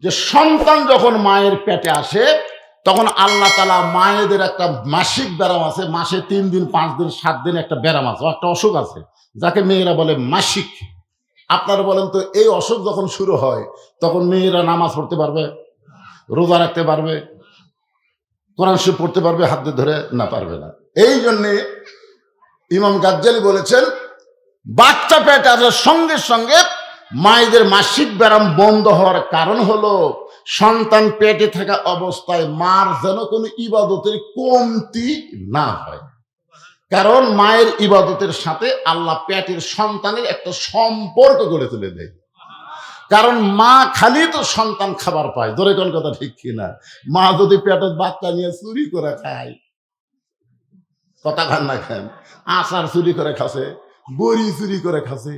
যে সন্তান যখন মায়ের পেটে আসে তখন আল্লাহ তাআলা মায়েদের একটা মাসিক ব্যারাম আছে, মাসে 3 দিন 5 দিন 7 দিন একটা ব্যারাম আছে, একটা অসুখ আছে যাকে মেয়েরা বলে মাসিক। আপনারা বলেন তো এই অসুখ যখন শুরু হয় তখন মেয়েরা নামাজ পড়তে পারবে, রোজা রাখতে পারবে, কোরআন শরীফ পড়তে পারবে হাত দিয়ে ধরে? না, পারবে না। এই জন্যে ইমাম গাজ্জালী বলেছেন বাচ্চা পেটে আসার সঙ্গে সঙ্গে মায়েদের মাসিক ব্যারাম বন্ধ হওয়ার কারণ হলো সন্তান পেটে থাকা অবস্থায় মার যেন কোনো ইবাদতের কমতি না হয়। কারণ মায়ের ইবাদতের সাথে আল্লাহ পেটের সন্তানের একটা সম্পর্ক গড়ে তুলে দেয়। কারণ মা খালি তো সন্তান খাবার পায়, ধরে কোন কথা ঠিক কিনা? মা যদি পেটের বাচ্চা নিয়ে চুরি করে খায়, কথা খান না খান, আচার চুরি করে খাচ্ছে, বড়ি চুরি করে খাচ্ছে,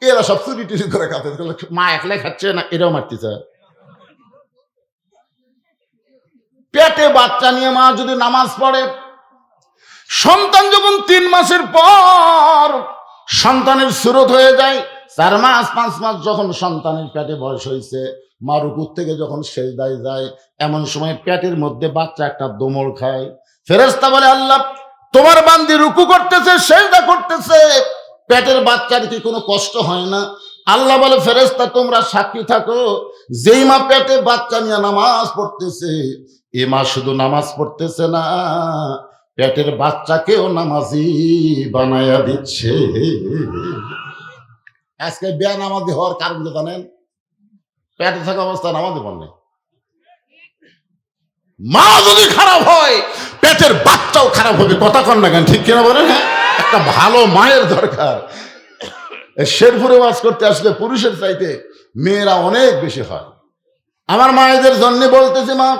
এরা সব চুরি টুরি করে খাচ্ছে, মা একলাই খাচ্ছে না, এরাও মারতেছে। পেটে বাচ্চা নিয়ে মা যদি নামাজ পড়ে, সন্তান যখন 3 মাসের পর সন্তানের সুরত হয়ে যায়, 4 মাস 5 মাস যখন সন্তানের পেটে বয়স হয়েছে, মা রুকুর থেকে যখন সেজদায় যায়, এমন সময় পেটের মধ্যে বাচ্চা একটা দোমড় খায়। ফেরেশতা বলে আল্লাহ তোমার বান্দি রুকু করতেছে, সেজদা করতেছে, পেটের বাচ্চার কি কোনো কষ্ট হয় না? আল্লাহ বলে ফেরেশতা তোমরা সাক্ষী থাকো, যেই মা পেটে বাচ্চা নিয়ে নামাজ পড়তেছে এ মা শুধু নামাজ পড়তেছে না, পেটের বাচ্চাকেও নামাজি বানায়া দিচ্ছে। আজকে বেনামাজি হওয়ার কারণ কি জানেন? পেটে থাকা অবস্থায় নামাজি পড়ে। মা যদি খারাপ হয় পেটের বাচ্চাও খারাপ হবে, কথা কন না কেন, ঠিক কিনা বলেন? হ্যাঁ, একটা ভালো মায়ের দরকার। শেরপুরে ওয়াজ করতে আসলে পুরুষের চাইতে মেয়েরা অনেক বেশি হয়। আমার মায়েদের জন্য বলতেছি, মা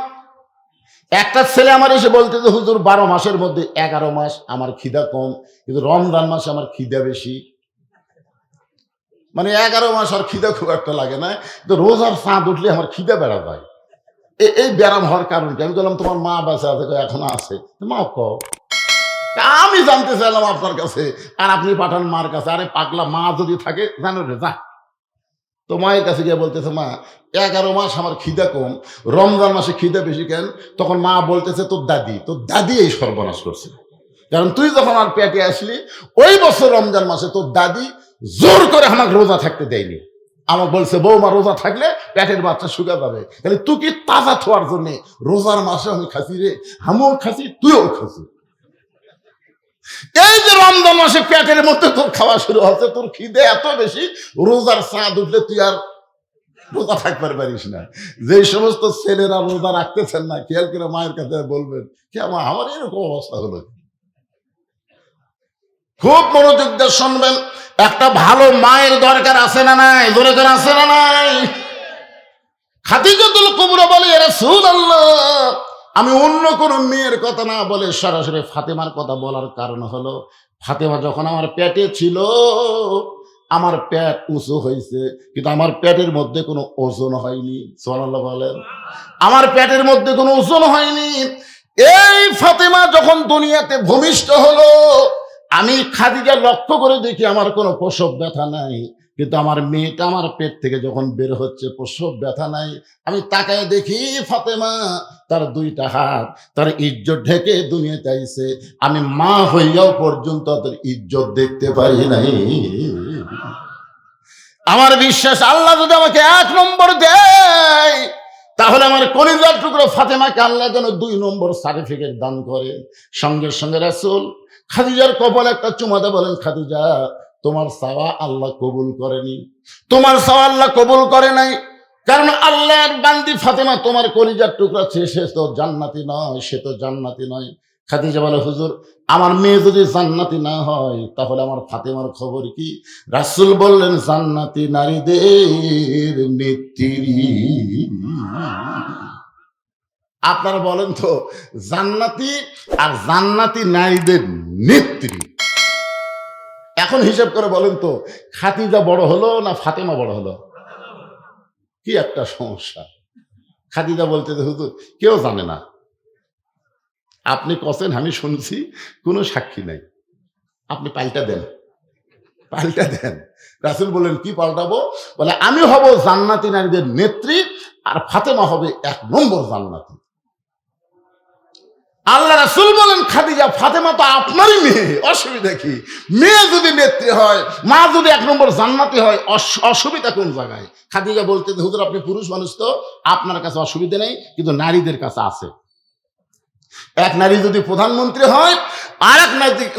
একটা ছেলে আমার এসে বলতেছে হুজুর 12 মাসের মধ্যে 11 মাস আমার খিদা কম, কিন্তু রমজান মাসে আমার খিদা বেশি। মানে 11 মাস আর খিদা খুব একটা লাগে না, কিন্তু রোজার চাঁদ উঠলে আমার খিদা বেড়া যায়। এই ব্যারাম হওয়ার কারণ কি? আমি বললাম তোমার মা বাঁচা আছে, এখনো আছে, মা কও। আমি জানতে চাইলাম আপনার কাছে, আর আপনি পাঠান মার কাছে। আরে পাগলা, মা যদি থাকে জানো রে, যা তো মায়ের কাছে গিয়ে বলতেছে মা 11 মাস আমার খিদা কম, রমজান মাসে খিদা বেশি কেন? তখন মা বলতেছে তোর দাদি এই সর্বনাশ করছে। কারণ তুই যখন আর পেটে আসলি ওই বছর রমজান মাসে তোর দাদি জোর করে আমাকে রোজা থাকতে দেয়নি। আমাকে বলছে বৌমা রোজা থাকলে পেটের বাচ্চা শুকা যাবে, তাহলে তুই কি তাজা থাকার জন্য রোজার মাসে আমি খাসি রে, আমিও খাসি তুইও খাসি। এই যে রমজান মাসে পেটের মধ্যে তোর খাওয়া শুরু হচ্ছে, তোর খিদে এত বেশি, রোজার চাঁদ উঠলে তুই আর রোজা থাকতে পারিস না। যে সমস্ত ছেলেরা রোজা রাখতেছেন না, খেয়াল করে মায়ের কাছে বলবেন কি আমার এরকম অবস্থা হলো। খুব মনোযোগ দিয়ে শুনবেন, একটা ভালো মায়ের দরকার আছে না নাই? জোরে জোরে আছে না নাই? খাদিজাতুল কুবরা বলে ইয়া রাসূলুল্লাহ, আমি অন্য কোনো মেয়ের কথা না বলে সরাসরি ফাতেমার কথা বলার কারণ হলো ফাতেমা যখন আমার পেটে ছিল আমার পেট উঁচু হয়েছে, কিন্তু আমার পেটের মধ্যে কোনো ওজন হয়নি। সুবহানাল্লাহ বলেন। আমার পেটের মধ্যে কোনো ওজন হয়নি। এই ফাতেমা যখন দুনিয়াতে ভূমিষ্ঠ হলো, আমি খাদিজা লক্ষ্য করে দেখি আমার কোনো প্রসব ব্যথা নাই, কিন্তু আমার মেয়েটা আমার পেট থেকে যখন বের হচ্ছে প্রসব ব্যথা নাই। আমি তাকায় দেখি ফাতেমা তার 2টা হাত তার ইজ্জত ঢেকে দুনিয়াতে আইছে, আমি মা হইয়াও পর্যন্ত তার ইজ্জত দেখতে পারি নাই। আমার বিশ্বাস আল্লাহ যদি আমাকে 1 নম্বর দেয় তাহলে আমার কলিজার টুকরো ফাতেমাকে আল্লাহ যেন 2 নম্বর সার্টিফিকেট দান করে। সঙ্গে সঙ্গে রাসূল খাদিজার কপালে একটা চুমা দিয়ে বলেন, খাদিজা তোমার চাওয়া আল্লাহ কবুল করেনি, তোমার চাওয়া আল্লাহ কবুল করে নাই। কারণ আল্লাহর বান্দি ফাতেমা তোমার কলিজার টুকরা, সে তো জান্নাতি নয়, সে তো জান্নাতি নয়। খাদিজা বলে হুজুর আমার মেয়ে যদি জান্নাতি না হয় তাহলে আমার ফাতেমার খবর কি? রাসূল বললেন জান্নাতি নারীদের নেত্রী। আপনারা বলেন তো জান্নাতি আর জান্নাতি নারীদের নেত্রী, এখন হিসাব করে বলেন তো খাদিজা বড় হলো না ফাতেমা বড় হলো? কি একটা সমস্যা। খাদিজা বলতে হুজুর কেউ জানে না, আপনি কছেন আমি শুনছি, কোনো সাক্ষী নাই, আপনি পাল্টা দেন। রাসূল বললেন কি পাল্টাবো? বলে আমি হব জান্নাতি নারীদের নেত্রী আর ফাতেমা হবে 1 নম্বর জান্নাতি। আল্লাহ রাসূল বলেন, খাদিজা ফাতেমা তো আপনারই মেয়ে, অসুবিধা কি? মেয়ে যদি নেত্রী হয়, মা যদি 1 নম্বর জান্নাতি হয়, অসুবিধা কোন জায়গায়? খাদিজা বলতে, হুজুর আপনি পুরুষ মানুষ তো, আপনার কাছে অসুবিধা নেই, কিন্তু নারীদের কাছে আছে। এক নারী যদি প্রধানমন্ত্রী হয়, আর এক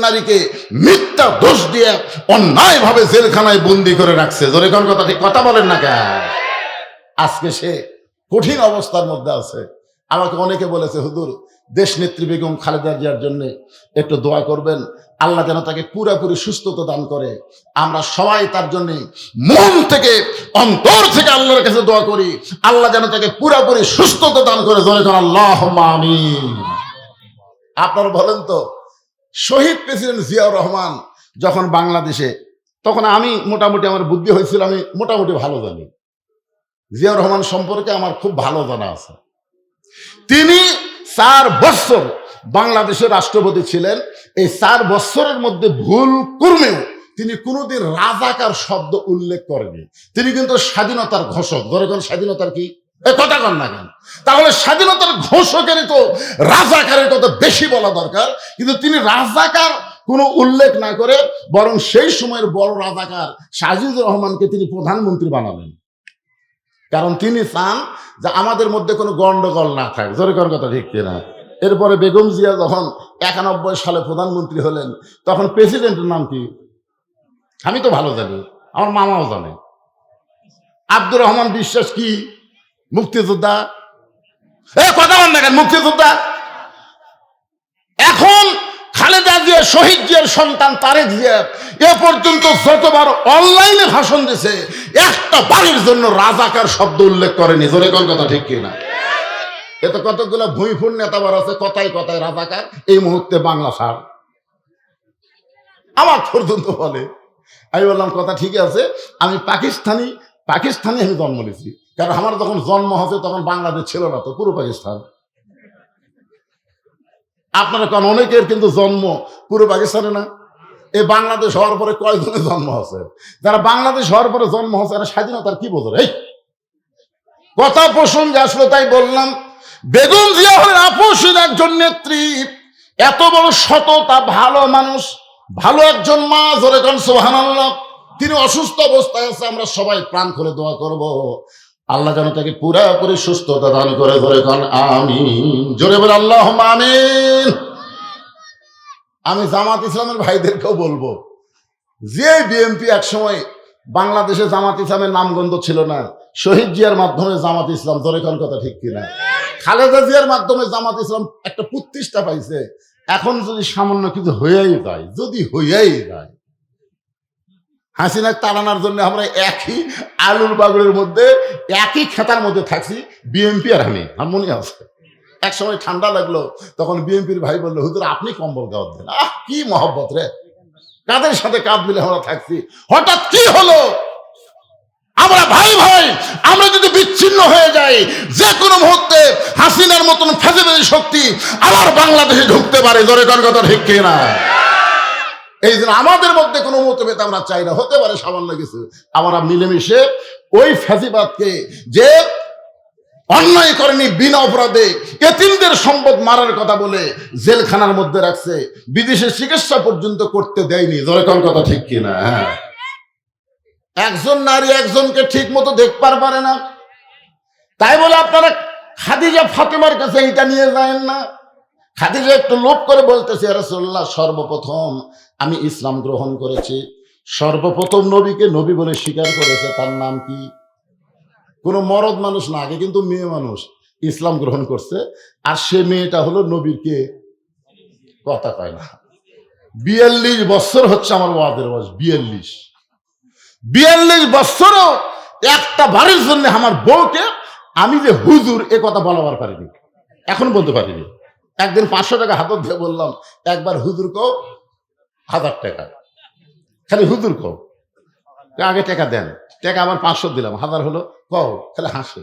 নারীকে মিথ্যা দোষ দিয়ে অন্যায় ভাবে জেলখানায় বন্দি করে রাখছে। জোরে কোন কথা, ঠিক কথা বলেন না কেন? আজকে সে কঠিন অবস্থার মধ্যে আছে। আমাকে অনেকে বলেছে, হুজুর দেশ নেত্রী বেগম খালেদা জিয়ার জন্য একটু দোয়া করবেন, আল্লাহ যেন তাকে পুরোপুরি সুস্থতা দান করে। আমরা সবাই তার জন্য মন থেকে, অন্তর থেকে আল্লাহর কাছে দোয়া করি, আল্লাহ যেন তাকে পুরোপুরি সুস্থতা দান করে। জোরে কোন আল্লাহুম্মা আমিন। আপনারা বলেন তো, শহীদ প্রেসিডেন্ট জিয়াউর রহমান যখন বাংলাদেশে, তখন আমি মোটামুটি, আমার বুদ্ধি হয়েছিল, আমি মোটামুটি ভালো জানি। জিয়াউর রহমান সম্পর্কে আমার খুব ভালো জানা আছে। তিনি 4 বছর বাংলাদেশের রাষ্ট্রপতি ছিলেন। এই 4 বছরের মধ্যে ভুল কর্মেও তিনি কোনোদিন রাজাকার শব্দ উল্লেখ করেনি। তিনি কিন্তু স্বাধীনতার ঘোষক। ধরে কোন স্বাধীনতার কি কথা কন না কেন? তাহলে স্বাধীনতার ঘোষকের তো রাজাকারের কথা বেশি বলা দরকার, কিন্তু তিনি রাজাকার কোনো উল্লেখ না করে বরং সেই সময়ের বড় রাজাকার সাজিদুর রহমানকে তিনি প্রধানমন্ত্রী বানালেন। কারণ তিনি চান যে আমাদের মধ্যে কোনো গন্ডগোল না থাকে। জোরে কোন কথা, ঠিক কিনা? এরপরে বেগম জিয়া যখন 91 সালে প্রধানমন্ত্রী হলেন, তখন প্রেসিডেন্টের নাম কি? আমি তো ভালো জানি, আমার মামাও জানে। আব্দুর রহমান বিশ্বাস কি? মুক্তিযোদ্ধা। কথা বল না কেন? মুক্তিযোদ্ধা। এখন খালেদা জিয়া, শহীদ জিয়ার সন্তান তারেক জিয়া এ পর্যন্ত যতবার অনলাইনে ভাষণ দিয়েছে, একটা বাড়ির জন্য রাজাকার শব্দ উল্লেখ করেনি। জোরে কোন কথা, ঠিক কিনা? এত কতগুলো ভুঁইফুর নেতাবার আছে, কথায় কথায় রাজাকার। এই মুহূর্তে বাংলা সার আমার পর্যন্ত বলে। আমি বললাম কথা ঠিক আছে, আমি পাকিস্তানি আমি জন্ম নিয়েছি। কারণ আমার যখন জন্ম হচ্ছে তখন বাংলাদেশ ছিল না, তো পুরো পাকিস্তান। আপনারা কারণ অনেকের কিন্তু জন্ম পুরো পাকিস্তানে না। এই বাংলাদেশ হওয়ার পরে কয়জনের জন্ম হচ্ছে? যারা বাংলাদেশ হওয়ার পরে জন্ম হচ্ছে, এরা স্বাধীনতার কি বোঝে? এই কথা প্রসঙ্গে আসলো তাই বললাম, বেগম জিয়া হলেন আপসীর একজন নেত্রী, এত বড় সততা, ভালো মানুষ, ভালো একজন মা। জোরে কোন সুবহানাল্লাহ। তিনি অসুস্থ অবস্থায় আছে, আমরা সবাই প্রাণ খুলে দোয়া করব, আল্লাহ যেন তাকে পুরোপুরি সুস্থতা দান করে। জোরে কোন আমিন। জোরে বলে আল্লাহুম্মা আমিন। আমি জামাত ইসলামের ভাইদেরকেও বলবো, যে বিএনপি একসময় বাংলাদেশে জামাত ইসলামের নামগন্ধ ছিল না, শহীদ জিয়ার মাধ্যমে জামাত ইসলাম, জোরে কোন কথা, ঠিক কিনা? খালেদা জিয়ার মাধ্যমে জামাত ইসলাম একটা প্রতিষ্ঠা পাইছে। এখন যদি সামান্য কিছু হয়েই যায়, যদি হয়েই যায়, হাসিনাকে তাড়ানোর জন্য আমরা একই আলুর বাগড়ের মধ্যে, একই খেতার মধ্যে থাকছি, বিএনপি আর আমি। আমার মনে আছে এক সময় ঠান্ডা লাগলো, তখন বিএনপির ভাই বললো, হুজুর আপনি কম্বল গাওয়া দেন। কি মহব্বত রে, কাদের সাথে কাঁধ মিলে আমরা থাকছি। হঠাৎ কি হলো? আমরা ভাই ভাই, আমরা যদি বিচ্ছিন্ন হয়ে যাই, যে কোনো মুহূর্তে হাসিনার মতন ফ্যাসিবাদী শক্তি আবার বাংলাদেশে ঢুকতে পারে। জোরে কোন কথা, ঠিক কিনা? এই জন্য আমাদের মধ্যে কোনো মতভেদ আমরা চাই না। হতে পারে সামান্য কিছু, আমরা মিলেমিশে ওই ফ্যাসিবাদকে, যে অন্যায় করেনি, বিনা অপরাধে এতিমদের সম্পদ মারার কথা বলে জেলখানার মধ্যে রাখছে, বিদেশে চিকিৎসা পর্যন্ত করতে দেয়নি। জোরে কোন কথা, ঠিক কিনা? হ্যাঁ, একজন নারী একজনকে ঠিক মতো দেখতে পারে না, তাই বলে আপনারা খাদিজা ফাতেমার কাছে এইটা নিয়ে যায় না। খাদিজা একটু লোভ করে বলতেছে, ইয়া রাসূলুল্লাহ, সর্বপ্রথম আমি ইসলাম গ্রহণ করেছি, সর্বপ্রথম নবীকে নবী বলে স্বীকার করেছে, তার নাম কি? কোনো মরদ মানুষ না, আগে কিন্তু মেয়ে মানুষ ইসলাম গ্রহণ করছে, আর সে মেয়েটা হলো নবীর কে? কথা কয় না। 42 বছর হচ্ছে আমার ওয়াদের বয়স, 42 বছরও একটা বারের জন্য আমার বউকে আমি যে হুজুর এ কথা বলাবার পারিনি, এখন বলতে পারিনি। একদিন 500 টাকা হাতত দিয়ে বললাম, একবার হুজুর কও 1000 টাকা, খালি হুজুর কও, আগে টাকা দেন, টাকা আবার 500 দিলাম, 1000 হলো, কও, খালি হাসে।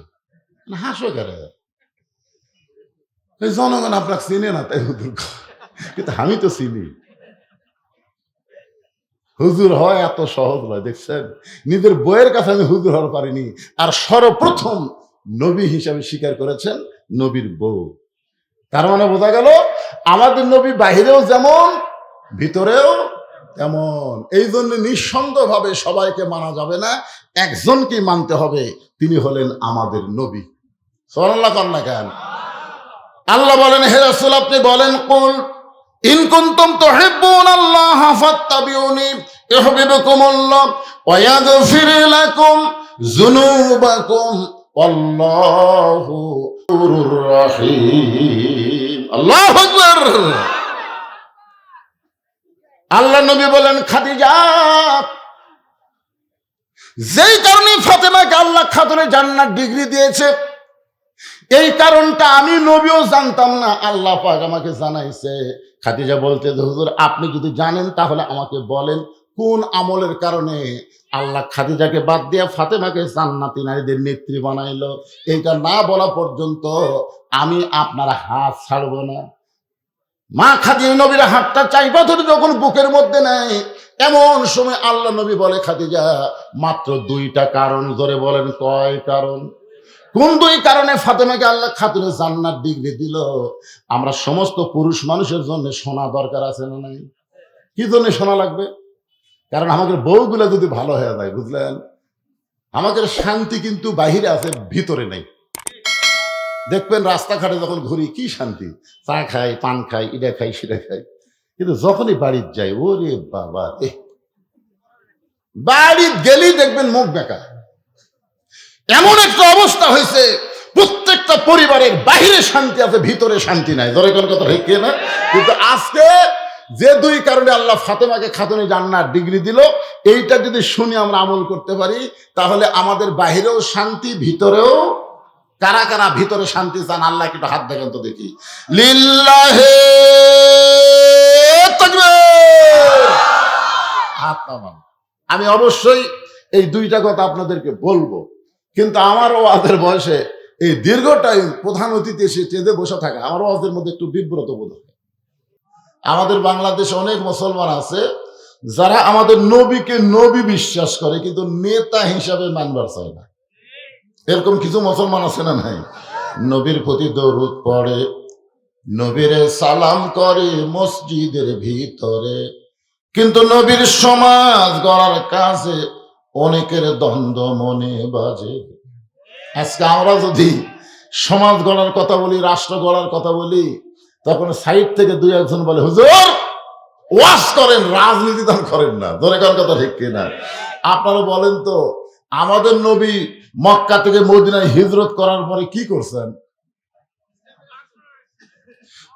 হাসো কেন? জনগণ আপনাকে চিনে না তাই হুজুর কও, কিন্তু আমি তো চিনি। হুজুর হয় এত সহজ নয়, দেখছেন? নিজের বইয়ের কাছে আমি হুজুর হওয়ার পারিনি, আর সর্বপ্রথম নবী হিসাবে স্বীকার করেছেন নবীর বউ। তার মানে বোঝা গেল আমাদের নবী বাহিরেও যেমন ভিতরেও তেমন। এই জন্য নিঃসন্দেহভাবে সবাইকে মানা যাবে না, একজনকে মানতে হবে, তিনি হলেন আমাদের নবী। সুবহানাল্লাহ কর না কেন? আল্লাহ বলেন, হে রাসূল আপনি বলেন, কুল ইন কুনতুম তুহিব্বুনাল্লাহ ফাত্তাবিউনি ইউহিব্বুকুমুল্লাহ ওয়া ইয়াগফির লাকুম যুনুবাকুম আল্লাহু গফুরুর রহিম। আল্লাহু আকবার। আল্লাহ নবী বলেন, খাদিজা, যেই কারণে ফাতেমাকে আল্লাহ খাতুনে জান্নাত ডিগ্রি দিয়েছে, এই কারণটা আমি নবীও জানতাম না, আল্লাহ পাক আমাকে জানাইছে। খাদিজা বলতে, হুজুর আপনি যদি জানেন তাহলে আমাকে বলেন কোন আমলের কারণে আল্লাহ খাদিজাকে বাদ দিয়ে ফাতেমাকে জান্নাতি নারীদের নেত্রী বানাইলো। এইটা না বলা পর্যন্ত আমি আপনার হাত ছাড়ব না। মা খাদিজা নবীর হাতটা চাইবা ধরে যখন বুকের মধ্যে নেয়, এমন সময় আল্লাহ নবী বলে, খাদিজা মাত্র 2টা কারণ। ধরে বলেন কয় কারণ? কোন 2 কারণে ফাতেমাকে আল্লাহ খাতুনে জান্নাত ডিগ্রি দিল? আমরা সমস্ত পুরুষ মানুষের জন্য শোনা দরকার আছে না নাই? কি জন্য শোনা লাগবে? কারণ আমাদের বউগুলা যদি ভালো হয়ে যায়, বুঝলেন, আমাদের শান্তি কিন্তু বাহিরে আছে, ভিতরে নেই। দেখবেন রাস্তাঘাটে যখন ঘুরি কি শান্তি, চা খাই, পান খাই, এটা খাই, সেটা খাই, কিন্তু যখনই বাড়ির যাই, ওরে বাবা, বাড়ি গেলেই দেখবেন মুখ বেঁকা। এমন একটা অবস্থা হয়েছে, প্রত্যেকটা পরিবারের বাহিরে শান্তি আছে, ভিতরে শান্তি নাই। ধরে কোন কথা ঠিক না? কিন্তু আজকে যে 2 কারণে আল্লাহ ফাতেমাকে খাতুনে জান্নাত ডিগ্রি দিল, এইটা যদি শুনি আমরা আমল করতে পারি, তাহলে আমাদের বাহিরেও শান্তি, ভিতরেও। কারা কারা ভিতরে শান্তি চান? আল্লাহ একটু হাত দেখেন তো দেখি। লিল্লাহে তাকবীর। হাত নামান। আমি অবশ্যই এই 2টা কথা আপনাদেরকে বলবো, কিন্তু আমার ওয়াজের বয়সে এই দীর্ঘ টাইম প্রধান অতিথি এসে চেঁদে বসে থাকা আমার ওয়াজের মধ্যে একটু বিব্রত বোধ হয়। আমাদের বাংলাদেশে অনেক মুসলমান আছে যারা আমাদের নবীকে নবী বিশ্বাস করে, কিন্তু নেতা হিসাবে মানবার চায় না। এরকম কিছু মুসলমান আছে না নাই? নবীর প্রতি দরুদ পড়ে, নবীরে সালাম করে মসজিদের ভিতরে, কিন্তু নবীর সমাজ গড়ার কাজে অনেকের দ্বন্দ্ব মনে বাজে। আজকে আমরা যদি সমাজ গড়ার কথা বলি, রাষ্ট্র গড়ার কথা বলি, তখন সাইড থেকে 2-1জন বলে, হুজুর ওয়াজ করেন, রাজনীতি তো করেন না। ধরে কোন কথা ঠিক কিনা? আপনারা বলেন তো, আমাদের নবী মক্কা থেকে মদিনায় হিজরত করার পরে কি করছেন?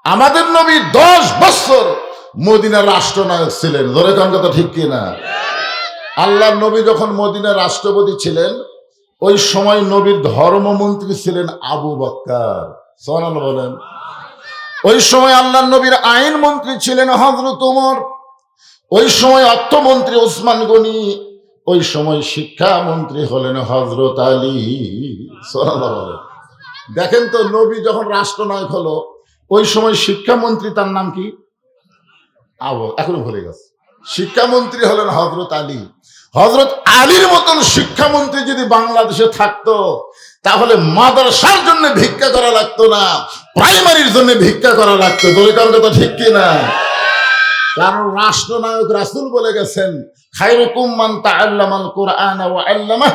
আমাদের নবী 10 বছর মদিনার রাষ্ট্রনায়ক ছিলেন। ধরে কোন কথা ঠিক কিনা? আল্লাহর নবী যখন মদিনার রাষ্ট্রপতি ছিলেন, ওই সময় নবীর ধর্মমন্ত্রী ছিলেন আবু বকর। সুবহানাল্লাহ বলেন। ওই সময় আল্লাহর নবীর আইন মন্ত্রী ছিলেন হযরত ওমর। ওই সময় অর্থমন্ত্রী ওসমান গনি। ওই সময় শিক্ষামন্ত্রী হলেন হযরত আলী। সুবহানাল্লাহ বলেন। দেখেন তো, নবী যখন রাষ্ট্রনায়ক হলো, ওই সময় শিক্ষামন্ত্রী তার নাম কি? এখনো ভুলে গেছে। শিক্ষামন্ত্রী হলেন হযরত আলী। হযরত আলীর মতন শিক্ষামন্ত্রী যদি বাংলাদেশে থাকতো, তাহলে মাদ্রাসার জন্য ভিক্ষা করা লাগতো না, প্রাইমারির জন্য ভিক্ষা করা লাগতো। দলিকার কথা ঠিক কিনা? কারণ রাষ্ট্রনায়ক রাসূল বলে গেছেন, খায়রুকুম মান তাআল্লামাল কুরআন ওয়া আল্লামাহ।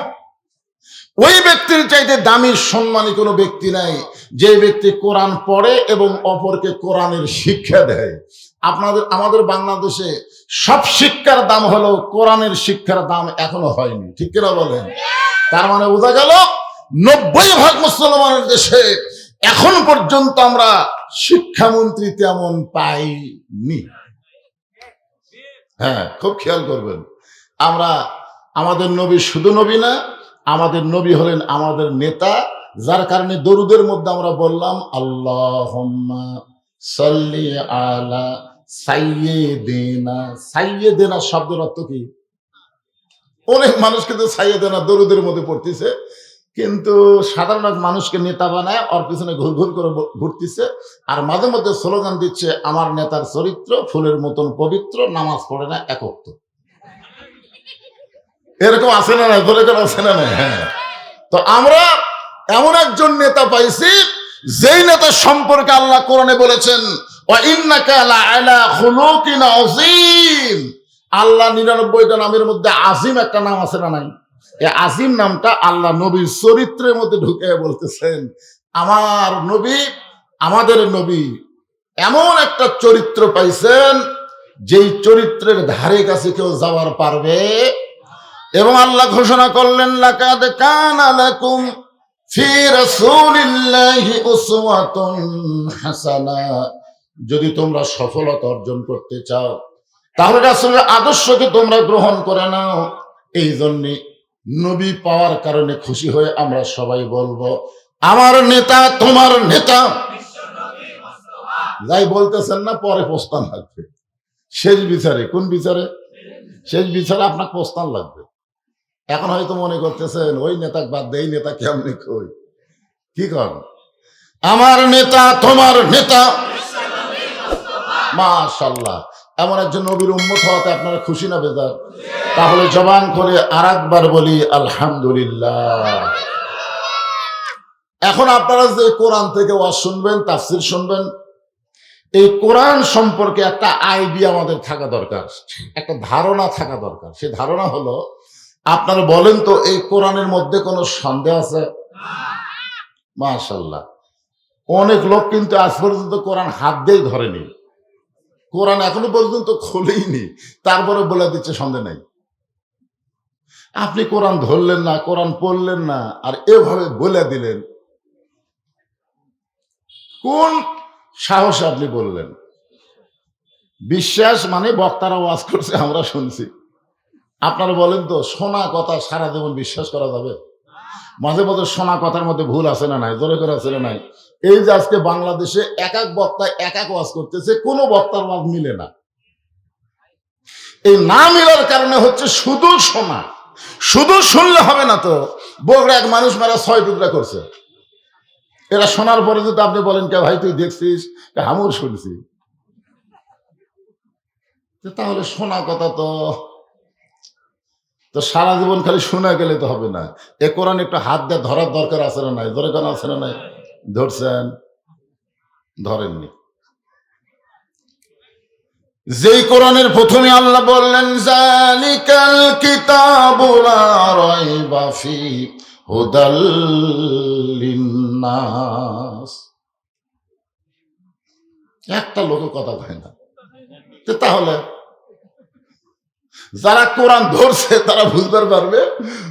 ওই ব্যক্তির চাইতে দামি সম্মানী কোনো ব্যক্তি নাই যে ব্যক্তি কোরআন পড়ে এবং অপরকে কোরআনের শিক্ষা দেয়। আমাদের বাংলাদেশে সব শিক্ষার দাম হলো, কোরআনের শিক্ষার দাম এখনো হয়নি। ঠিক কিনা বলেন? তার মানে বোঝা গেল 90% মুসলমানের দেশে এখন পর্যন্ত আমরা শিক্ষামন্ত্রী তেমন পাইনি। হ্যাঁ, খুব খেয়াল করবেন। আমাদের নবী শুধু নবী না, আমাদের নবী হলেন আমাদের নেতা, যার কারণে দরুদের মধ্যে আমরা বললাম, আল্লাহুম্মা সাল্লি আলা সাইয়্যিদিনা। সাইয়্যিদিনা শব্দের অর্থ কি? অনেক মানুষ কিন্তু সাইয়্যিদিনা দরুদের মধ্যে পড়তেছে, কিন্তু সাধারণ মানুষকে নেতা বানায় ওর পিছনে ঘুর ঘুর করে ঘুরতেছে, আর মাঝে মধ্যে স্লোগান দিচ্ছে, আমার নেতার চরিত্র ফুলের মতন পবিত্র, নামাজ পড়ে না এক ওয়াক্ত। এরকম আছে না? ধরে করে আছে না? হ্যাঁ। তো আমরা এমন একজন নেতা পাইছি যেই নেতা সম্পর্কে আল্লাহ কোরআনে বলেছেন ওয়া ইন্নাকা লাআলা খুলুকিন আযীম। আল্লাহ 99টা নামের মধ্যে আজিম একটা নাম আছে না নাই? এই আজিম নামটা আল্লাহ নবীর চরিত্রের মধ্যে ঢুকে বলতেছেন আমার নবী, আমাদের নবী এমন একটা চরিত্র পাইছেন যেই চরিত্রের ধারে কাছে কেউ যাওয়ার পারবে। এবং আল্লাহ ঘোষণা করলেন লাকাদ কানা লাকুম ফি রাসূলিল্লাহি উসওয়াতুন হাসানা। যদি তোমরা সফলতা অর্জন করতে চাও তাহলে রাসূলের আদর্শকে তোমরা গ্রহণ করে নাও। এই জন্য নবী পাওয়ার কারণে খুশি হয়ে আমরা সবাই বলবো আমার নেতা তোমার নেতা। যাই বলতেছেন না পরে প্রস্থান লাগবে শেষ বিচারে। কোন বিচারে? শেষ বিচারে আপনার প্রস্থান লাগবে। এখন হয়তো মনে করতেছেন ওই নেতা বাদ দেই, নেতা কেমনি কই কি কর আমার নেতা তোমার নেতা। মাশাআল্লাহ, এমন একজন নবীর উম্মত হওয়াতে আপনারা খুশি না বেজার? তাহলে জবান করে আরেকবার বলি আলহামদুলিল্লাহ। এখন আপনারা যে কোরআন থেকে ওয়াজ শুনবেন, তাফসীর শুনবেন, এই কোরআন সম্পর্কে একটা আইডিয়া আমাদের থাকা দরকার, একটা ধারণা থাকা দরকার। সেই ধারণা হলো আপনারা বলেন তো এই কোরআনের মধ্যে কোনো সন্দেহ আছে? মাশাআল্লাহ, অনেক লোক কিন্তু আজ পর্যন্ত কোরআন হাত দিয়ে ধরেনি, কোরআন এখনো পর্যন্ত খোলেইনি, তারপরে বলে দিচ্ছে সন্দেহ নাই। আপনি কোরআন ধরলেন না, কোরআন পড়লেন না, আর এভাবে বলে দিলেন, কোন সাহসে আপনি বললেন? বিশ্বাস মানে বক্তারা ওয়াজ করছে আমরা শুনছি। আপনারা বলেন তো শোনা কথা সারা জীবন বিশ্বাস করা যাবে? মাঝে মাঝে শোনা কথার মধ্যে ভুল আছে না নাই? জোরে করে আছে না নাই? এই যে আজকে বাংলাদেশে এক এক বক্তা এক এক ওয়াজ করতেছে, কোনো বক্তার ওয়াজ মিলে না। এই না মিলার কারণে হচ্ছে শুধু শোনা। শুধু শুনলে হবে না তো। বগুড়া এক মানুষ মারা 6 টুকরা করছে, এরা শোনার পরে যদি আপনি বলেন কে ভাই তুই দেখছিস, আমিও শুনছি, তাহলে শোনা কথা তো সারা জীবন খালি শোনা গেলে তো হবে না। এ কোরআন একটু হাত দিয়ে ধরার দরকার আছে না নাই? ধরে কেন আছে না নাই? ধরছেন? ধরেননি। যেই কোরআনের প্রথমে আল্লাহ বললেন যালিকাল কিতাবু লা রাইবা ফিহি হুদাল লিন্নাস, একটা লোক কথা কয় না। তাহলে যারা কোরআন ধরছে তারা বুঝতে পারবে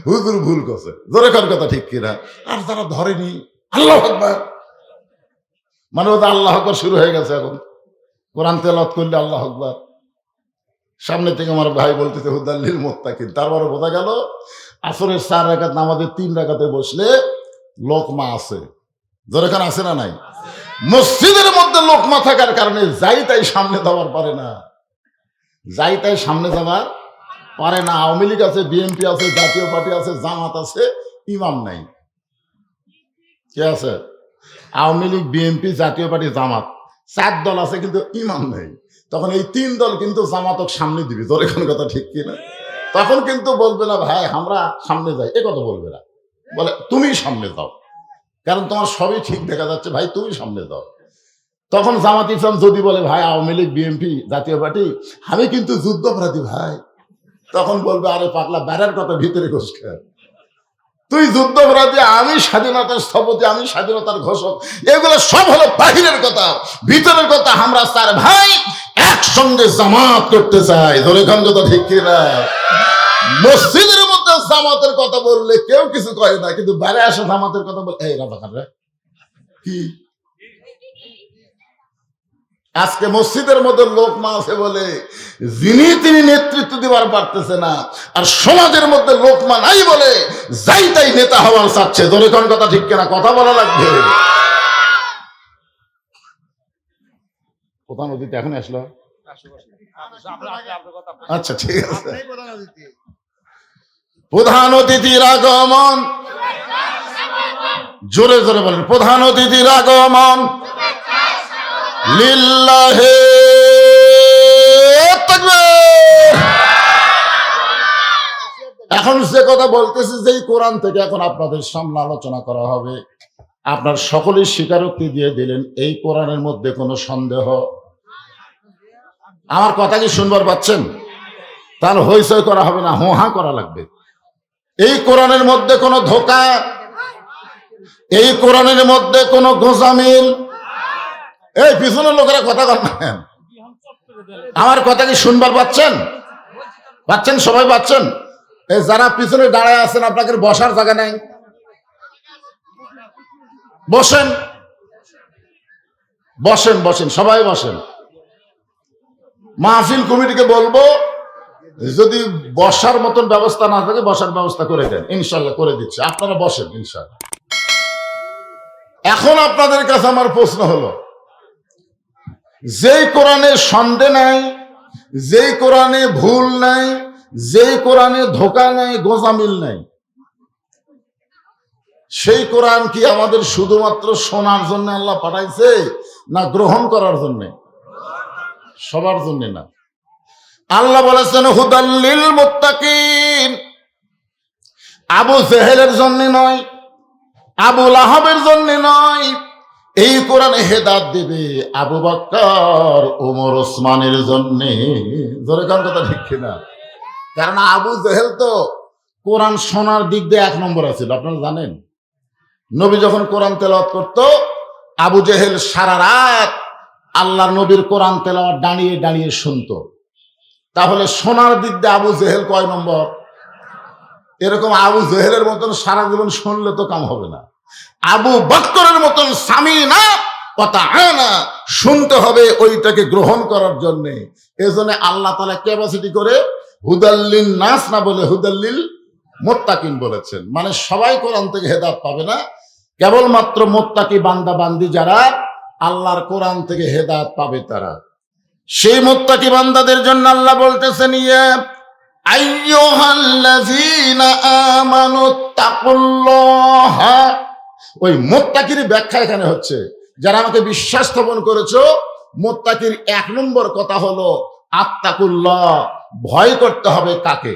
হুজুর ভুল করছে, জোরে কার কথা ঠিক কিনা। আর যারা ধরেনি আল্লাহু আকবার, মানে ওদের আল্লাহ আকবার শুরু হয়ে গেছে। এখন কোরআন তেলাওয়াত করলে আল্লাহু আকবার, সামনে থেকে আমার ভাই বলতেছে হুদাল লিল মুত্তাকিন, তারপরে বোঝা গেল আসরের 4 রাকাত নামাজের 3 রাকাতে বসলে লোকমা আছে। জোরে কান আছে না নাই? মসজিদের মধ্যে লোকমা থাকার কারণে যাই তাই সামনে যাওয়ার পারে না, যাই তাই সামনে যাওয়ার পারে না। আওয়ামী লীগ আছে, বিএনপি আছে, জাতীয় পার্টি আছে, জামাত আছে, ইমাম নাই। কে আছে? আওয়ামী লীগ, বিএনপি, জাতীয় পার্টি, জামাত, 4 দল আছে কিন্তু ইমাম নেই। তখন এই 3 দল কিন্তু জামাতক সামনে দিবে, তোর এখন কথা ঠিক কিনা? তখন কিন্তু বলবে না ভাই আমরা সামনে যাই, এ কথা বলবে না, বলে তুমি সামনে যাও, কারণ তোমার সবই ঠিক দেখা যাচ্ছে, ভাই তুমি সামনে যাও। তখন জামাত ইসলাম যদি বলে ভাই আওয়ামী লীগ, বিএনপি, জাতীয় পার্টি আমি কিন্তু যুদ্ধাপরাধী ভাই, তখন বলবে আরে পাগলা বেড়ার কথা ভিতরে ঘোষ খায়, তুই যুদ্ধাপরাধী, আমি স্বাধীনতার স্থপতি, আমি স্বাধীনতার ঘোষক, এগুলো সব হলো বাহিরের কথা, ভিতরের কথা আমরা 4 ভাই একসঙ্গে জামাত করতে চাই। ধরে খান কথা ঠিক কিনা? মসজিদের মধ্যে জামাতের কথা বললে কেউ কিছু কয় না, কিন্তু বাইরে আসে জামাতের কথা বলে এই রাজাকাররা কি। আজকে মসজিদের মধ্যে লোকমা আছে বলে যিনি তিনি নেতৃত্ব দিবার পারতেছে না, আর সমাজের মধ্যে লোকমা নাই বলে যাই তাই নেতা হওয়ার চাচ্ছে। ধরে কোন কথা ঠিক কিনা? কথা বলা লাগবে। প্রধান অতিথি এখন আসলো? আচ্ছা ঠিক আছে। প্রধান অতিথির আগমন, জোরে জোরে বলেন, প্রধান অতিথির আগমন লিল্লাহে তাকবীর। এখন যে কথা বলতেছি, যেই কোরআন থেকে এখন আপনাদের সামনে আলোচনা করা হবে, আপনার সকলেই স্বীকারোক্তি দিয়ে দিলেন এই কোরআনের মধ্যে কোনো সন্দেহ। আমার কথা কি শুনবার পাচ্ছেন? তাহলে হইচই করা হবে না, হোহা করা লাগবে। এই কোরআনের মধ্যে কোনো ধোঁকা, এই কোরআনের মধ্যে কোনো গোজামিল। এই পিছনের লোকেরা কথা বলেন, আমার কথা কি শুনবার পাচ্ছেন? পাচ্ছেন? সবাই পাচ্ছেন? এই যারা পিছনে দাঁড়ায় আছেন, আপনাদের বসার জায়গা নাই, বসেন বসেন বসেন, সবাই বসেন। মাহফিল কমিটিকে বলবো, যদি বসার মতন ব্যবস্থা না থাকে বসার ব্যবস্থা করে দেন, ইনশাল্লাহ করে দিচ্ছে। আপনারা বসেন ইনশাল্লাহ। এখন আপনাদের কাছে আমার প্রশ্ন হলো, যেই কোরআনে সন্দেহ নাই, যেই কোরআনে ভুল নাই, যেই কোরআনে ধোঁকা নাই, গোজামিল নাই, সেই কোরআন কি আমাদের শুধুমাত্র শোনার জন্য আল্লাহ পাঠাইছে, না গ্রহণ করার জন্য? সবার জন্য না। আল্লাহ বলেছেন হুদাল্লিল মুত্তাকিন। আবু জেহেলের জন্য নয়, আবু লাহাবের জন্য নয়, এই কোরআনে হেদায়েত দেবে আবু বকর, ওমর, ওসমানের জন্য। জোরে কান কথা ঠিক কিনা? কারণ আবু জেহেল তো কোরআন শোনার দিক দিয়ে 1 নম্বর ছিল। আপনারা জানেন, নবী যখন কোরআন তেলাওয়াত করত, আবু জেহেল সারা রাত আল্লাহর নবীর কোরআন তেলাওয়াত দাঁড়িয়ে দাঁড়িয়ে শুনতো। তাহলে শোনার দিক দিয়ে আবু জেহেল কয় নম্বর? এরকম আবু জেহেলের মতন সারা জীবন শুনলে তো কাম হবে না। আবু বকরের মতন সামিনা কথা না, শুনতে হবে ওইটাকে গ্রহণ করার জন্য। এজন্য আল্লাহ তাআলা ক্যাপাসিটি করে হুদাল্লিন নাস না বলে হুদাল্লিল মুত্তাকিন বলেছেন। মানে সবাই কোরআন থেকে হেদায়েত পাবে না, কেবলমাত্র মুত্তাকি বান্দা বান্দি যারা আল্লাহর কোরআন থেকে হেদায়েত পাবে তারা। সেই মুত্তাকি বান্দাদের জন্য আল্লাহ বলতেছেন, ইয়া আইয়ুহাল্লাযীনা আমানুত্তাকুল্লাহা। ওই মুত্তাকির ব্যাখ্যা এখানে হচ্ছে, যারা আমাকে বিশ্বাস স্থাপন করেছো, মুত্তাকির 1 নম্বর কথা হলো আত্তাকুল্লাহ, ভয় করতে হবে কাকে?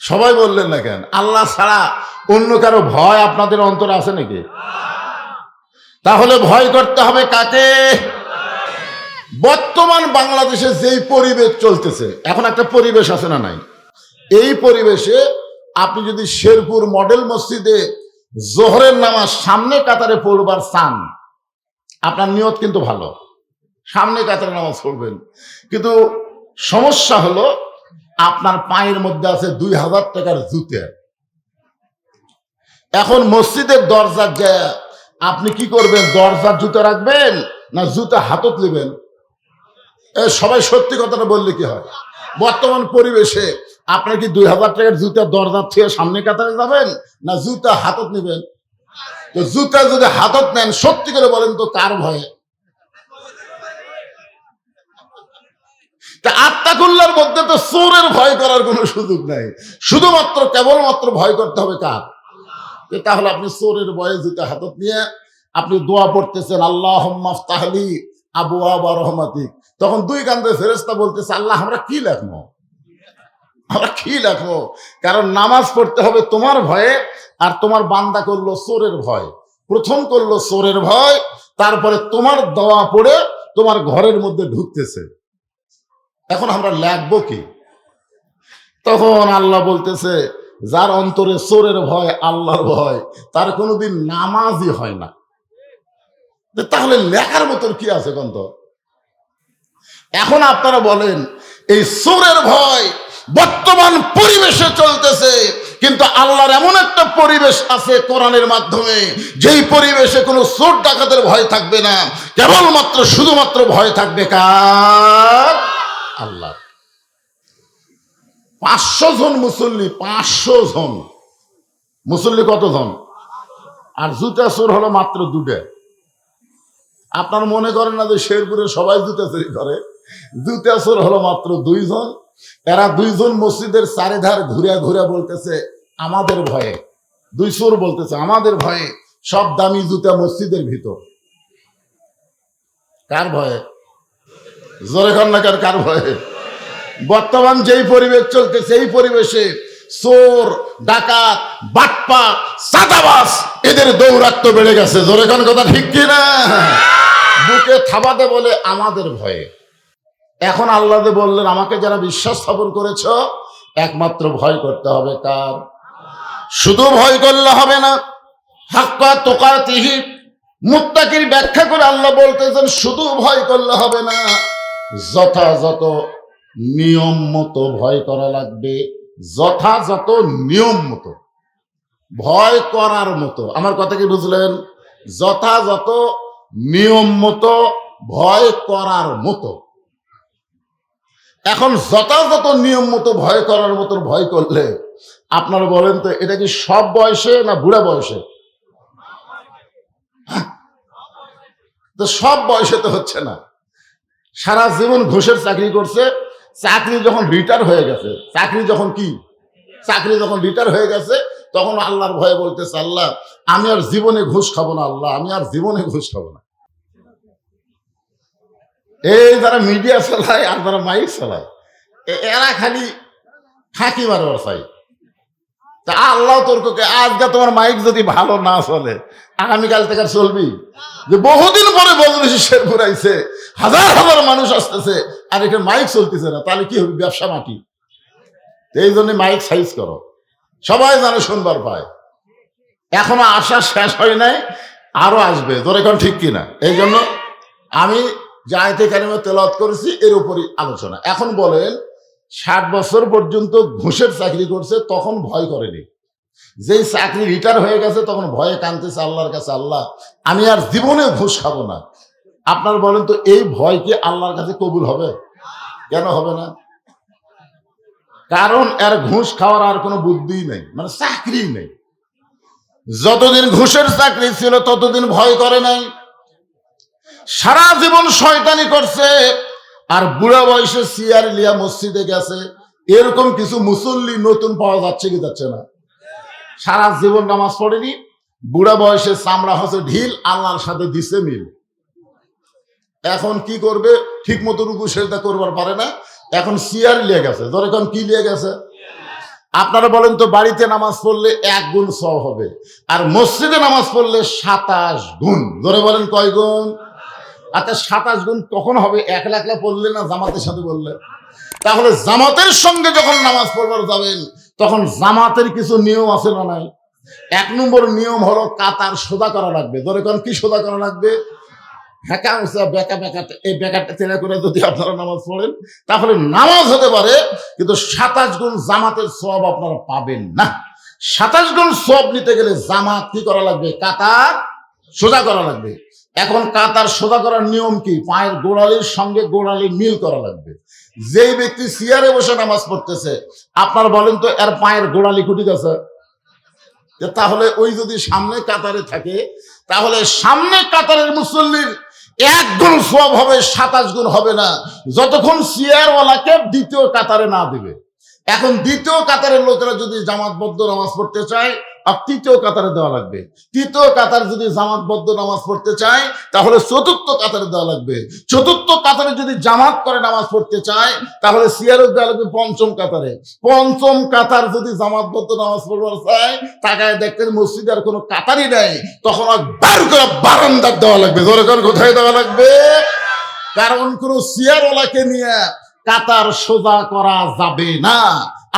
সবাই বললেন না কেন? আল্লাহ ছাড়া অন্য কারো ভয় আপনাদের অন্তরে আছে নাকি? তাহলে ভয় করতে হবে কাকে? বর্তমান বাংলাদেশে যেই পরিবেশ চলতেছে, এখন একটা পরিবেশ আছে না নাই? এই পরিবেশে আপনি যদি শেরপুর মডেল মসজিদে জোহরের নামাজ সামনে কাতারে পড়বার চান, আপনার নিয়ত কিন্তু ভালো, সামনে কাতারে নামাজ পড়বেন, কিন্তু সমস্যা হলো আপনার পায়ের মধ্যে আছে 2000 টাকার জুতে। এখন মসজিদের দরজার যায় আপনি কি করবেন? দরজার জুতা রাখবেন না জুতা হাতত নেবেন? সবাই সত্যি কথাটা বললে কি হয়? বর্তমান পরিবেশে আপনার কি 2000 টাকার জুতা দরজার থেকে সামনে কাতারে যাবেন না জুতা হাতত নেবেন? তো জুতা যদি হাতত নেন, সত্যি করে বলেন তো কার ভয়ে? আত্তাকুল্লাহর মধ্যে তো চোরের ভয় করার কোনো সুযোগ নাই, শুধুমাত্র কেবলমাত্র ভয় করতে হবে কার? তাহলে আপনি চোরের ভয়ে জুতা হাতত নিয়ে আপনি দোয়া পড়তেছেন, আল্লাহুম্মা ফতাহলি আবওয়াবা রহমাতিক। তখন 2 কান্দে ফেরেশতা বলতেছে, আল্লাহ আমরা কি লেখবো, আমরা কি লেখবো? কারণ নামাজ পড়তে হবে তোমার ভয়ে, আর তোমার বান্দা করলো চোরের ভয়। প্রথম করলো চোরের ভয়, তারপরে তোমার দোয়া পড়ে তোমার ঘরের মধ্যে ঢুকতেছে। এখন আমরা লেখবো কি? তখন আল্লাহ বলতেছে, যার অন্তরে চোরের ভয়, আল্লাহর ভয়, তার কোনোদিন নামাজই হয় না। তাহলে লেখার মতন কি আছে কন্ত? এখন আপনারা বলেন, এই চোরের ভয় বর্তমান পরিবেশে চলতেছে, কিন্তু আল্লাহর এমন একটা পরিবেশ আছে কোরআনের মাধ্যমে, যেই পরিবেশে কোনো চোর ডাকাতের ভয় থাকবে না, কেবলমাত্র শুধুমাত্র ভয় থাকবে কার? আল্লাহ। 500 জন মুসল্লি, 500 জন মুসল্লি কত জন? আর জুতা চোর হলো মাত্র 2টা। আপনার মনে করেন না যে শেরপুরে সবাই জুতা চুরি করে? জুতা চোর হলো মাত্র 2 জন। এরা 2 জন মসজিদের চারিধার ঘুরে ঘুরে বলতেছে আমাদের ভয়ে। 2 চোর বলতেছে আমাদের ভয়ে সব দামি জুতা মসজিদের ভিতর। কার ভয়ে? জোরে কর না, কার ভয়ে? বর্তমান যেই পরিবেশ চলতেছে এই পরিবেশে চোর, ডাকাত, বাটপা, চাঁদাবাজ এদের দৌরাত্ম্য বেড়ে গেছে। জোরে কোন কথা ঠিক কিনা? বুকে থাবাতে বলে আমাদের ভয়ে। এখন আল্লাহ বললেন আমাকে যারা বিশ্বাস স্থাপন করেছ একমাত্র ভয় করতে হবে কার? শুধু ভয় করলে হবে না, হাক্কা তুকাতিহি। মুত্তাকির ব্যাখ্যা করে আল্লাহ বলতেছেন শুধু ভয় করলে হবে না, যথাযথ নিয়ম মতো ভয় করা লাগবে। যথাযথ নিয়ম মতো ভয় করার মতো। আমার কথা কি বুঝলেন? যথাযথ নিয়ম মতো ভয় করার মতো। এখন যথাযথ নিয়ম মতো ভয় করার মতো ভয় করলে আপনারা বলেন তো এটা কি সব বয়সে না বুড়া বয়সে? তো সব বয়সে তো হচ্ছে না। সারা জীবন ঘুষের চাকরি করছে, চাকরি যখন রিটায়ার হয়ে গেছে, চাকরি যখন রিটায়ার হয়ে গেছে তখন আল্লাহর ভয়ে বলতেছে আল্লাহ আমি আর জীবনে ঘুষ খাবো না, আল্লাহ আমি আর জীবনে ঘুষ খাবো না। এই যারা মিডিয়া চালায় আর যারা মাইক চালায় এরা খালি ফাঁকি মারবার চাই। তা আল্লাহ তোরকে আজকে তোমার মাইক যদি ভালো না চলে আগামীকাল থেকে চলবি? যে বহুদিন পরে বজরুল শেরপুর আইছে, হাজার হাজার মানুষ আসতেছে আর এখানে মাইক চলতেছে না, তাহলে কি হবে? ব্যবসা মাটি। এই জন্য মাইক সাইজ করো, সবাই যেন শুনবার পায়। এখনো আশা শেষ হয় নাই, আরো আসবে। তোর এখন ঠিক কিনা? এই জন্য আমি যে আয়াতে কারিমা তেলাওয়াত করেছি এর উপরই আলোচনা। এখন বলেন 60 বছর পর্যন্ত ঘুষের চাকরি করছে তখন ভয় করেনি, যেই চাকরি রিটায়ার হয়ে গেছে তখন ভয়ে কাঁদতেছে আল্লাহর কাছে, আল্লাহ আমি আর জীবনে ঘুষ খাবো না। আপনার বলেন তো এই ভয় কি আল্লাহর কাছে কবুল হবে? কেন হবে না? কারণ এর ঘুষ খাওয়ার আর কোনো বুদ্ধি নেই, মানে চাকরি নেই। যতদিন ঘুষের চাকরি ছিল ততদিন ভয় করে নাই, সারা জীবন শয়তানি করছে। আর বুড়া বয়সে সিয়ার লিয়া মসজিদে গেছে, এরকম কিছু মুসল্লি নতুন পাওয়া যাচ্ছে কি যাচ্ছে না? সারা জীবন নামাজ পড়েনি, বুড়া বয়সে চামড়া হচ্ছে ঢিল, আল্লাহর সাথে দিছে মিল। এখন কি করবে? ঠিক মতো রুকু সেজদা করবার পারে না, এখন সিয়ার লিয়ে গেছে। ধর এখন কি লিয়ে গেছে? আপনারা বলেন তো বাড়িতে নামাজ পড়লে 1 গুণ সওয়াব হবে, আর মসজিদে নামাজ পড়লে 27 গুণ। ধরে বলেন কয় গুণ? আচ্ছা 27 গুণ তখন হবে একলা একলা পড়লে না জামাতের সাথে বললে? তাহলে জামাতের সঙ্গে যখন নামাজ পড়বার যাবেন তখন জামাতের কিছু নিয়ম আছে না নাই? 1 নম্বর নিয়ম হলো কাতার সোজা করা লাগবে। ধরে কোন কি সোজা করা লাগবে? হ্যাঁ বেকা বেকা, এই বেকারটা তেরা করে যদি আপনারা নামাজ পড়েন তাহলে নামাজ হতে পারে, কিন্তু 27 গুণ জামাতের সওয়াব আপনারা পাবেন না। 27 গুণ সওয়াব নিতে গেলে জামাত কি করা লাগবে? কাতার সোজা করা লাগবে। এখন কাতার সোজা করার নিয়ম কি? পায়ের গোড়ালির সঙ্গে গোড়ালি মিল করা লাগবে। যেই ব্যক্তি চেয়ারে বসে নামাজ পড়তেছে আপনার বলেন তো এর পায়ের গোড়ালি কুটি গেছে? তাহলে ওই যদি সামনে কাতারে থাকে তাহলে সামনে কাতারের মুসল্লির 1 গুণ সওয়াব হবে, 27 গুণ হবে না, যতক্ষণ চেয়ারওয়ালাকে দ্বিতীয় কাতারে না দিবে। এখন দ্বিতীয় কাতারের লোকেরা যদি জামাতবদ্ধ নামাজ পড়তে চায় আর তৃতীয় কাতারে দেওয়া লাগবে। তৃতীয় কাতার যদি জামাতবদ্ধ নামাজ পড়তে চায় তাহলে চতুর্থ কাতারে দেওয়া লাগবে। চতুর্থ কাতারে যদি জামাত করে নামাজ পড়তে চায় তাহলে সিয়ারও দেওয়া লাগবে 5ম কাতারে। 5ম কাতার যদি জামাতবদ্ধ নামাজ পড়বার চায় তাকায় দেখতে মসজিদে আর কোনো কাতারই নেই, তখন বার করে বারান্দার দেওয়া লাগবে। ধরে কোথায় দেওয়া লাগবে? কারণ কোন সিয়ারওয়ালাকে নিয়ে কাতার সোজা করা যাবে না।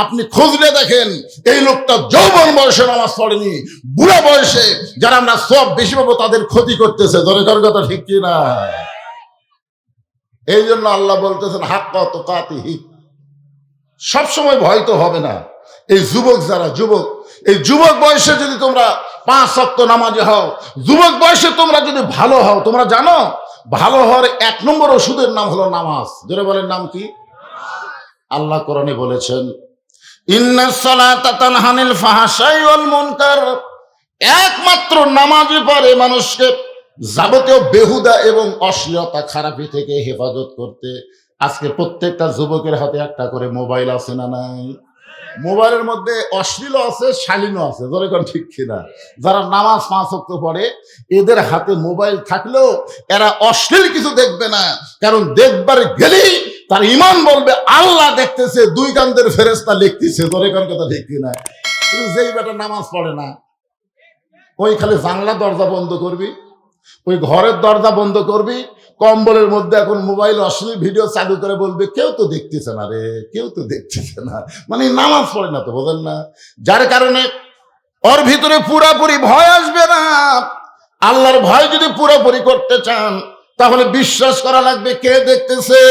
আপনি খুঁজলে দেখেন এই লোকটা যৌবন বয়সে নামাজ পড়েনি, বুড়া বয়সে যারা আমরা সব বেশি পাবো তাদের ক্ষতি করতেছে। ধরে কথা ঠিক কিনা? এই জন্য আল্লাহ বলতেছেন হাক্কা তুকাতিহি। সবসময় ভয় তো হবে না। এই যুবক যারা এই যুবক বয়সে যদি তোমরা 5 ওয়াক্ত নামাজি হও, যুবক বয়সে তোমরা যদি ভালো হও, তোমরা জানো ভালো হওয়ার 1 নম্বর ওষুধের নাম হলো নামাজ। জোরে বলেন নাম কি? আল্লাহ কোরআনে বলেছেন ইন্নাস সালাতা তানহা আনিল ফাহশাই ওয়াল মুনকার। একমাত্র নামাজই পারে মানুষকে যাবতীয় বেহুদা এবং অশ্লীলতা খারাপি থেকে হেফাজত করতে। আজকে প্রত্যেকটা যুবকের হাতে একটা করে মোবাইল আছে না নাই? মোবাইলের মধ্যে অশ্লীল আছে, শালীনও আছে। ধরে কোন ঠিক কিনা? যারা নামাজ 5 ওয়াক্ত পড়ে এদের হাতে মোবাইল থাকলেও এরা অশ্লীল কিছু দেখবে না, কারণ দেখবার গেলেই তার ইমান বলবে আল্লাহ দেখতেছে, দুই কান্দের ফেরেশতা লিখতেছে। তোর এখান কথা ঠিক কিনা? কিন্তু যেই বেটা নামাজ পড়ে না, ওই খালি জানলা দরজা বন্ধ করবি, ওই ঘরের দরজা বন্ধ করবি, কম্বলের মধ্যে এখন মোবাইল অশ্লীল ভিডিও চালু করে বলবে কেউ তো দেখতেছে না রে, কেউ তো দেখতেছে না। মানে নামাজ পড়ে না তো, বোঝেন না? যার কারণে ওর ভিতরে পুরাপুরি ভয় আসবে না। আল্লাহর ভয় যদি পুরোপুরি করতে চান তাহলে বিশ্বাস করা লাগবে কে দেখতেছে।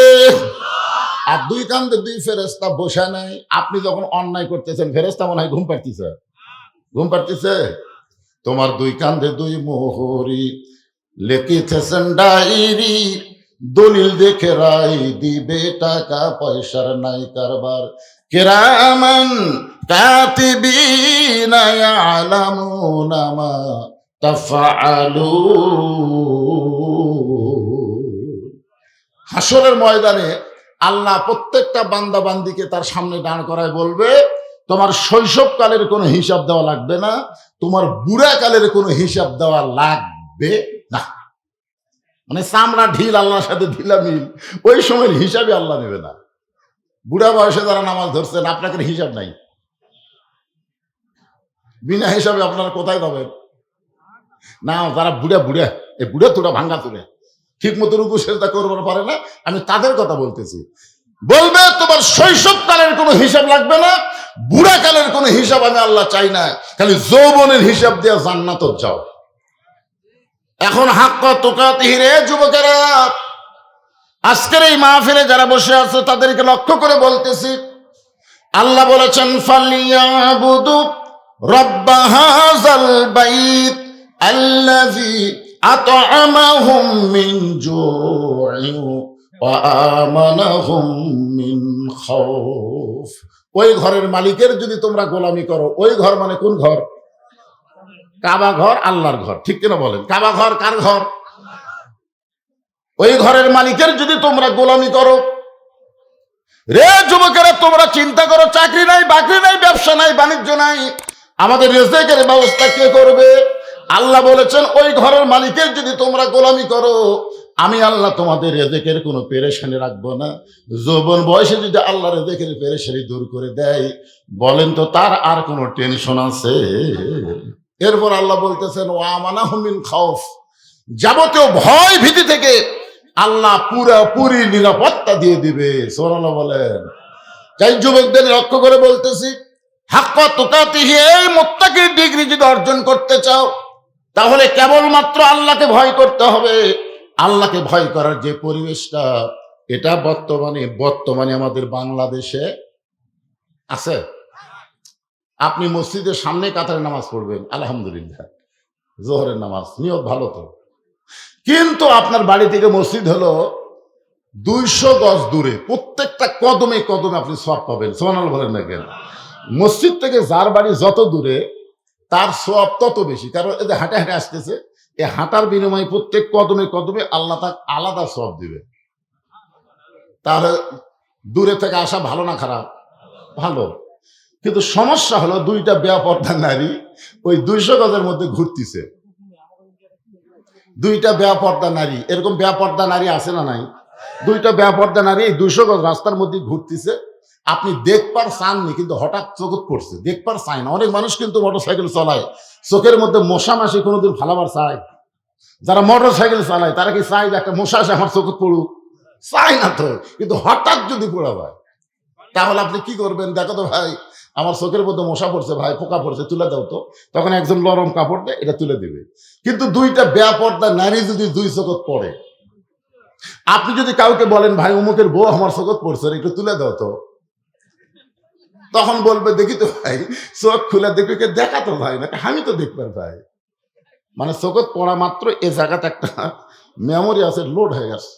আর দুই কান্দে দুই ফেরেশতা বসে নাই। আপনি যখন অন্যায় করতেছেন, ফেরেশতা মনে হয় ঘুম পাড়তেছে, ঘুম পাড়তেছে। তোমার দুই কান্দে দুই মোহরি লিখিতেছেন ডায়েরি, দলিল দেখে রায় দিবে, টাকা পয়সার নাই কারবার। কিরামান কাতিবিনা ইয়ালামুনা মা তাফআলুন। হাসরের ময়দানে আল্লাহ প্রত্যেকটা বান্দা বান্দিকে তার সামনে দাঁড় করায় বলবে, তোমার শৈশবকালের কোনো হিসাব দেওয়া লাগবে না, তোমার বুড়াকালের কোনো হিসাব দেওয়া লাগবে না। মানে চামড়া ঢিল আল্লাহর সাথে ঢিলা মিল, ওই সময়ের হিসাবে আল্লাহ নেবে না। বুড়া বয়সে যারা নামাজ ধরছেন, আপনাকে হিসাব নাই, বিনা হিসাবে আপনারা কোথায় পাবেন? না, যারা বুড়া বুড়া, এই বুড়া তোরা ভাঙ্গা তোরে ঠিক মতো রুকু সেজদা করবার পারে না, আমি তাদের কথা বলতেছি। বলবে তোমার শৈশবকালের কোনো হিসাব লাগবে না, বুড়াকালের কোনো হিসাব আমি আল্লাহ চাই না, খালি যৌবনের হিসাব দিয়ে জান্নাত যাও। এখন হাক্ক তুকাতিহি রে যুবকেরা, আজকের এই মাহফিলে যারা বসে আছে তাদেরকে লক্ষ্য করে বলতেছি, আল্লাহ বলেছেন ফালিয়াবুদু রব্ব হাযাল বাইত আল্লাযী আত'আমাহুম মিন জু'ইন ওয়া আমানাহুম মিন খাউফ। ওই ঘরের মালিকের যদি তোমরা গোলামি করো, ওই ঘর মানে কোন ঘর? কাবা ঘর, আল্লাহর ঘর, ঠিক কিনা বলেন? কাবা ঘর কার ঘর? ওই ঘরের মালিকের যদি তোমরা গোলামি করো। রে যুবকেরা, তোমরা চিন্তা করো, চাকরি নাই, বাকরি নাই, ব্যবসা নাই, বাণিজ্য নাই, আমাদের রিজিকের ব্যবস্থা কে করবে? আল্লাহ বলেছেন ওই ঘরের মালিকের যদি তোমরা গোলামি করো, আমি আল্লাহ তোমাদের রিজিকের কোনো পেরেশানি রাখবো না। যৌবন বয়সে যদি আল্লাহ রিজিকের পেরেশানি দূর করে দেয়, বলেন তো তার আর কোনো টেনশন আছে? এরপর আল্লাহ বলতেছেন ওয়া আমানাহুম মিন খাউফ, যাবতীয় ভয় ভীতি থেকে আল্লাহ পুরোপুরি নিরাপত্তা দিয়ে দিবে। সুবহানাল্লাহ বলেন। তাই যুবকদের লক্ষ্য করে বলতেছি, হাক্ক তুকাতিহি, এই মুত্তাকির ডিগ্রি যদি অর্জন করতে চাও তাহলে কেবলমাত্র আল্লাহকে ভয় করতে হবে। আল্লাহকে ভয় করার যে পরিবেশটা, এটা বর্তমানে আমাদের বাংলাদেশে আছে। আপনি মসজিদের সামনে কাতারে নামাজ পড়বেন, আলহামদুলিল্লাহ, জোহরের নামাজ, নিয়ত ভালো তো, কিন্তু আপনার বাড়ি থেকে মসজিদ হলো 200 গজ দূরে, প্রত্যেকটা কদমে কদমে আপনি সওয়াব পাবেন। সুবহানাল্লাহ বলেন না কেন? মসজিদ থেকে যার বাড়ি যত দূরে তার সওয়াব তত বেশি, কারণ এই যে হাঁটে হাঁটে আসতেছে, এই হাঁটার বিনিময়ে প্রত্যেক কদমে কদমে আল্লাহ তাকে আলাদা সওয়াব দিবে। তাহলে দূরে থেকে আসা ভালো না খারাপ? ভালো। কিন্তু সমস্যা হলো দুইটা বেপরদা নারী ওই 200 গজের মধ্যে ঘুরতেছে। দুইটা বেপরদা নারী, এরকম বেপরদা নারী আছে না নাই? দুইটা বেপরদা নারী এই 200 গজ রাস্তার মধ্যে ঘুরতেছে। আপনি দেখবার চাননি, কিন্তু হঠাৎ চোখত পড়ছে, দেখবার চায় না। অনেক মানুষ কিন্তু মোটরসাইকেল চালায়, চোখের মধ্যে মশা মাসি কোনোদিন ফালাবার চায়? যারা মোটরসাইকেল চালায় তারা কি চায় যে একটা মশা আসে আমার চোখত পড়ুক? চায় না তো। কিন্তু হঠাৎ যদি পড়া হয়, তাহলে আপনি কি করবেন? দেখো তো ভাই, আমার চোখের মধ্যে মশা পড়ছে, ভাই পোকা পড়ছে, তুলে দাও তো। তখন একজন নরম কাপড় দেয়, এটা তুলে দিবে। কিন্তু দুইটা বেপরদা নারী যদি দুই চোখত পড়ে, আপনি যদি কাউকে বলেন ভাই অমুকের বউ আমার চোখত পড়ছে, একটু তুলে দাও তো, তখন বলবে দেখি তো ভাই, চোখ খুলে দেখবে, দেখা তো ভাই না, আমি তো দেখবার ভাই। মানে চোখত পড়া মাত্র এ জায়গাতে একটা মেমোরি আছে, লোড হয়ে গেছে।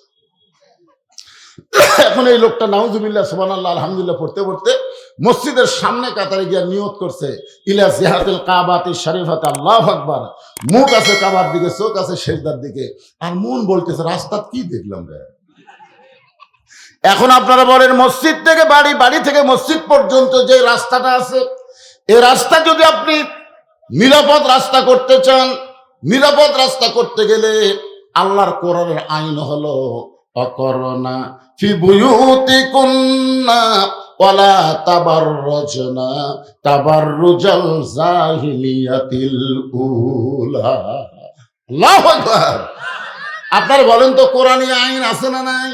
এখন এই লোকটা নাউজুবিল্লাহ সুবহানাল্লাহ আলহামদুলিল্লাহ পড়তে পড়তে মসজিদের সামনে কাতারে গিয়া নিয়ত করছে ইলা জিহাতিল কাবাতি শরীফাতে, আল্লাহু আকবার। মুখ আছে কাবার দিকে, চোখ আছে সিজদার দিকে, আর মন বলতেছে রাস্তা কি দেখলাম রে। এখন আপনারা বলেন মসজিদ থেকে বাড়ি, বাড়ি থেকে মসজিদ পর্যন্ত যে রাস্তাটা আছে, এই রাস্তা যদি আপনি নিরাপদ রাস্তা করতে চান, নিরাপদ রাস্তা করতে গেলে আল্লাহর কোরআনের আইন হলো অকরনা ফি বুয়ুতিকুন্না ওয়ালা তাবাররুজনা তাবাররুজাল জাহিলিয়াতিল উলা। আল্লাহু আকবার। আপনারা বলেন তো কোরআনী আইন আছে না নাই?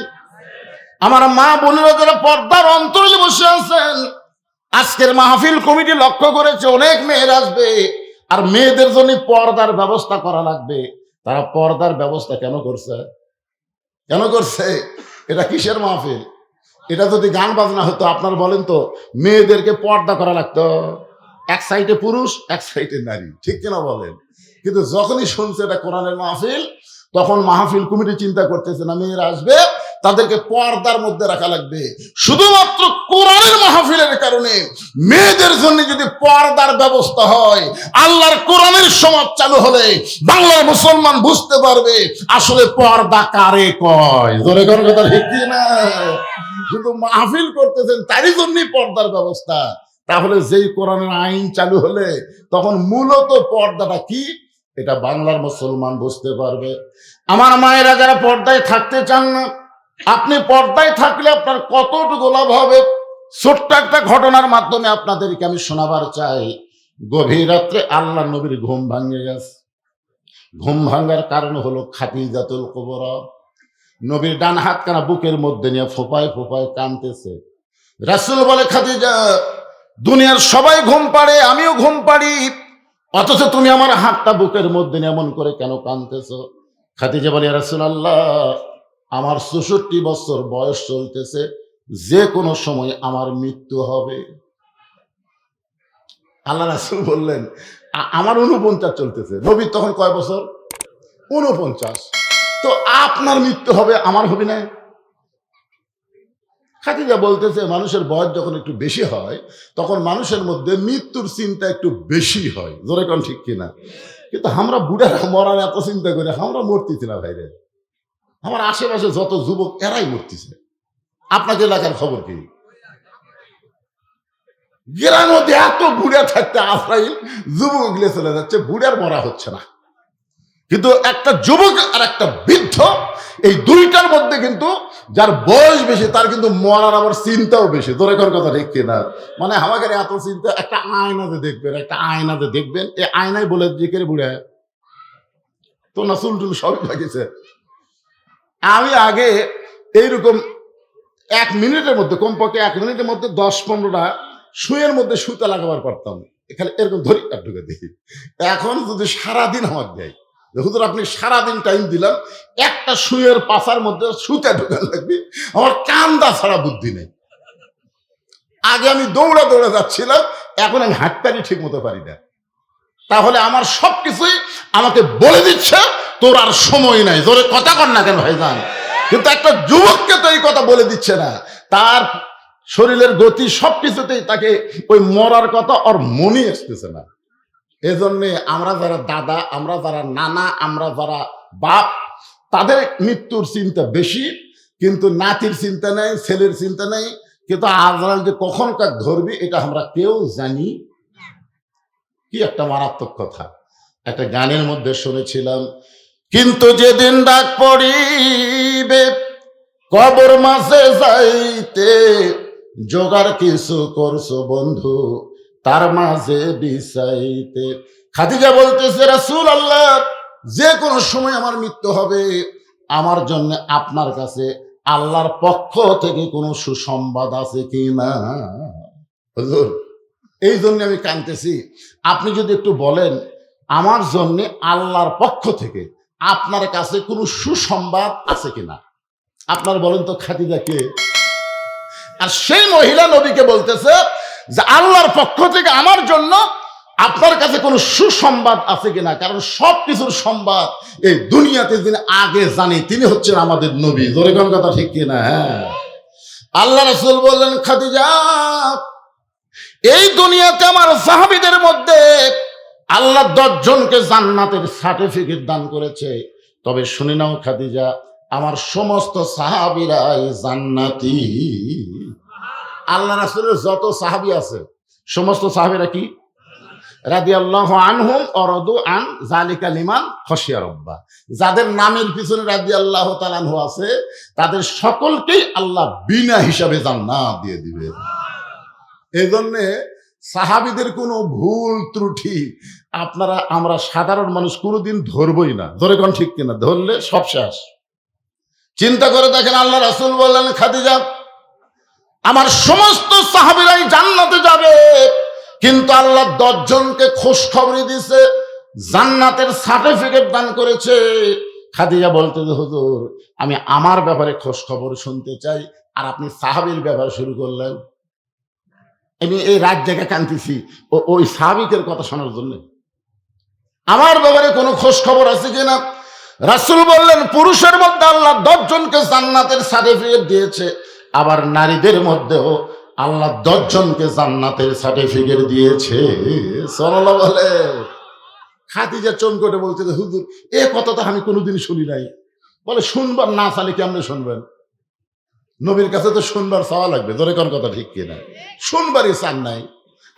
আমার মা বোনেরা যারা পর্দার অন্তরে বসে আছেন, আজকের মাহফিল কমিটি লক্ষ্য করেছে অনেক মেয়ের আসবে, আর মেয়েদের জন্য পর্দার ব্যবস্থা করা লাগবে। তারা পর্দার ব্যবস্থা কেন করছে? কেন করছে? এটা কিসের মাহফিল? এটা যদি গান বাজনা হতো, আপনার বলেন তো মেয়েদেরকে পর্দা করা লাগতো? এক সাইডে পুরুষ, এক সাইডে নারী, ঠিক কিনা বলেন? কিন্তু যখনই শুনছে এটা কোরআনের মাহফিল, তখন মাহফিল কমিটি চিন্তা করতেছে না মেয়েরা আসবে, তাদেরকে পর্দার মধ্যে রাখা লাগবে। শুধুমাত্র কোরআনের মাহফিলের কারণে মেয়েদের জন্য যদি পর্দার ব্যবস্থা হয়, আল্লাহর কোরআনের সমাজ চালু হলে বাংলার মুসলমান বুঝতে পারবে আসলে পর্দা কারে কয়। জোরে কোন কথা ঠিক কি না? শুধু মাহফিল করতেছেন তারই জন্যই পর্দার ব্যবস্থা। তাহলে যেই কোরআনের আইন চালু হলে তখন মূলত পর্দাটা কি, এটা বাংলার মুসলমান বুঝতে পারবে। আমার মায়েরা যারা পর্দায় থাকতে চান না, আপনি পর্দায় থাকলে আপনার কতটুকু লাভ হবে, ছোট্ট একটা ঘটনার মাধ্যমে আপনাদেরকে আমি শোনাবার চাই। গভীর রাত্রে আল্লাহ নবীর ঘুম ভাঙে গেছে। ঘুম ভাঙার কারণ হলো খাদিজাতুল কুবরা। নবীর ডান হাতখানা বুকের মধ্যে নিয়ে ফোপায় ফোপায় কাঁদতেছে। রাসূল বলে, খাদিজা, দুনিয়ার সবাই ঘুম পাড়ে, আমিও ঘুম পাড়ি, অথচ তুমি আমার হাতটা বুকের মধ্যে নিয়ে এমন করে কেন কাঁদতেছো? খাদিজা বলে, ইয়া রাসূলুল্লাহ, আমার ৬৪ বছর বয়স চলতেছে, যে কোনো সময় আমার মৃত্যু হবে। আল্লাহ রাসূল বললেন, আমার ৪৯ চলতেছে। নবীর তখন কয় বছর? ৪৯। তো আপনার মৃত্যু হবে, আমার হবে না? খাদিজা বলতেছে, মানুষের বয়স যখন একটু বেশি হয় তখন মানুষের মধ্যে মৃত্যুর চিন্তা একটু বেশি হয়। জোরে কোন ঠিক কিনা? কিন্তু আমরা বুড়ারা মরার এত চিন্তা করে আমরা মরতেছি না ভাইরে। আমার আশেপাশে যত যুবক এরাই মরতেছে। আপনাদের এলাকার খবর কি? গ্রামের মধ্যে এত বুড়া থাকতে আজরাইল যুবক গিলে চলে যাচ্ছে, বুড়ার মরা হচ্ছে না। কিন্তু একটা যুবক আর একটা বৃদ্ধ, এই দুইটার মধ্যে কিন্তু যার বয়স বেশি তার কিন্তু মরার আবার চিন্তাও বেশি। তোর এখন কথা ঠিক কিনা? মানে আমাকে এত চিন্তা, একটা আয়নাতে দেখবেন, একটা আয়নাতে দেখবেন, এই আয়নায় বলে জিকের বুড়া তো না, চুল টুল সবই থাকিছে। আমি আগে এইরকম 1 মিনিটের মধ্যে, কমপক্ষে 1 মিনিটের মধ্যে 10-15টা সুইয়ের মধ্যে সুতা লাগাবার পারতাম, এখানে এরকম ধরি ঢুকে দেখি। এখন যদি সারাদিন আমার দেয়, হুজুর আপনি সারাদিন টাইম দিলাম, একটা সুইয়ের পাশার মধ্যে সুতা ঢুকা লাগবে, আমার কান্দা ছাড়া বুদ্ধি নেই। আগে আমি দৌড়া দৌড়া যাচ্ছিলাম, এখন আমি হাঁটতারি ঠিক মতো পারি না। তাহলে আমার সবকিছুই আমাকে বলে দিচ্ছে তোর আর সময় নাই। জোরে কথা কর না কেন ভাইজান? কিন্তু একটা যুবককে তো এই কথা বলে দিচ্ছে না, তার শরীরের গতি সবকিছুতেই তাকে ওই মরার কথা ওর মনে আসতেছে না। এজন্যে আমরা যারা দাদা, আমরা যারা নানা, আমরা যারা বাপ, তাদের মৃত্যুর চিন্তা বেশি, কিন্তু নাতির চিন্তা নেই, ছেলের চিন্তা নেই। কিন্তু আজরাইল যে কখন কাক ধরবি এটা আমরা কেউ জানি। কি একটা মারাত্মক কথা একটা গানের মধ্যে শুনেছিলাম, কিন্তু যেদিন ডাক পড়িবে কবর মাঝে যাইতে, জোগাড় কিছু করছো বন্ধু তার মাঝে বিছাইতে। খাদিজা বলতেছে, রাসূলুল্লাহ, যে কোনো সময় আমার মৃত্যু হবে, আমার জন্য আপনার কাছে আল্লাহর পক্ষ থেকে কোনো সুসংবাদ আছে কি না? হুজুর, এই জন্য আমি কাঁদতেছি, আপনি যদি একটু বলেন আমার জন্য আল্লাহর পক্ষ থেকে আপনার কাছে কোনো সুসংবাদ আছে কিনা। আপনার বলেন তো খাদিজা কে? আর সেই মহিলা নবীকে বলতেছে যে আল্লাহর পক্ষ থেকে আমার জন্য আপনার কাছে কোনো সুসংবাদ আছে কিনা। কারণ সব কিছুর সংবাদ এই দুনিয়াতে যিনি আগে জানি তিনি হচ্ছেন আমাদের নবী। জোরে কোন কথা ঠিক কিনা? হ্যাঁ। আল্লাহ রাসূল বললেন, খাদিজা, এই দুনিয়াতে আমার সাহাবীদের মধ্যে আল্লাহ 10 জনকে জান্নাতের সার্টিফিকেট দান করেছে। তবে শুনে নাও খাদিজা, আমার সমস্ত সাহাবীরাই জান্নাতি। আল্লাহ রাসূলের যত সাহাবী আছে সমস্ত সাহাবীরা কি? রাদিয়াল্লাহু আনহুম অরদু আন যালিকা লিমান খাশিয়া রাব্বা। যাদের নামের পিছনে রাদিয়াল্লাহু তাআলা আনহু আছে তাদের সকলকেই আল্লাহ বিনা হিসাবে জান্নাত দিয়ে দিবে। এই জন্যে সাহাবীদের কোনো ভুল ত্রুটি আমরা সাধারণ মানুষ কোনোদিন ধরবই না। ধরে কোন ঠিক কিনা? ধরলে সব শেষ। চিন্তা করে দেখেন, আল্লাহ রাসূল বললেন, খাদিজা আমার সমস্ত সাহাবীরাই জান্নাতে যাবে, কিন্তু আল্লাহ 10 জনকে খোঁজখবরি দিয়েছে, জান্নাতের সার্টিফিকেট দান করেছে। খাদিজা বলতে যে হুজুর আমি আমার ব্যাপারে খোঁজ খবর শুনতে চাই, আর আপনি সাহাবীর ব্যাপারে শুরু করলেন। আমি এই রাত জায়গায় কাঁদতেছি ওই সাহাবীদের কথা শোনার জন্য। আমার ব্যাপারে কোনো খোঁজ খবর আছে কিনা? রাসূল বললেন, পুরুষের মধ্যে আল্লাহ 10 জনকে জান্নাতের সার্টিফিকেট দিয়েছে, আবার নারীদের মধ্যেও আল্লাহ 10 জনকে জান্নাতের সার্টিফিকেট দিয়েছে। সাল্লাল্লাহু বলে। খাদিজা চমকে বলছে যে হুজুর এ কথা তো আমি কোনোদিন শুনি নাই। বলে শুনবার না চাইলে কেমনে শুনবেন? নবীর কাছে তো শুনবার চাওয়া লাগবে। ধরে কোন কথা ঠিক কিনা? শুনবারই চান নাই,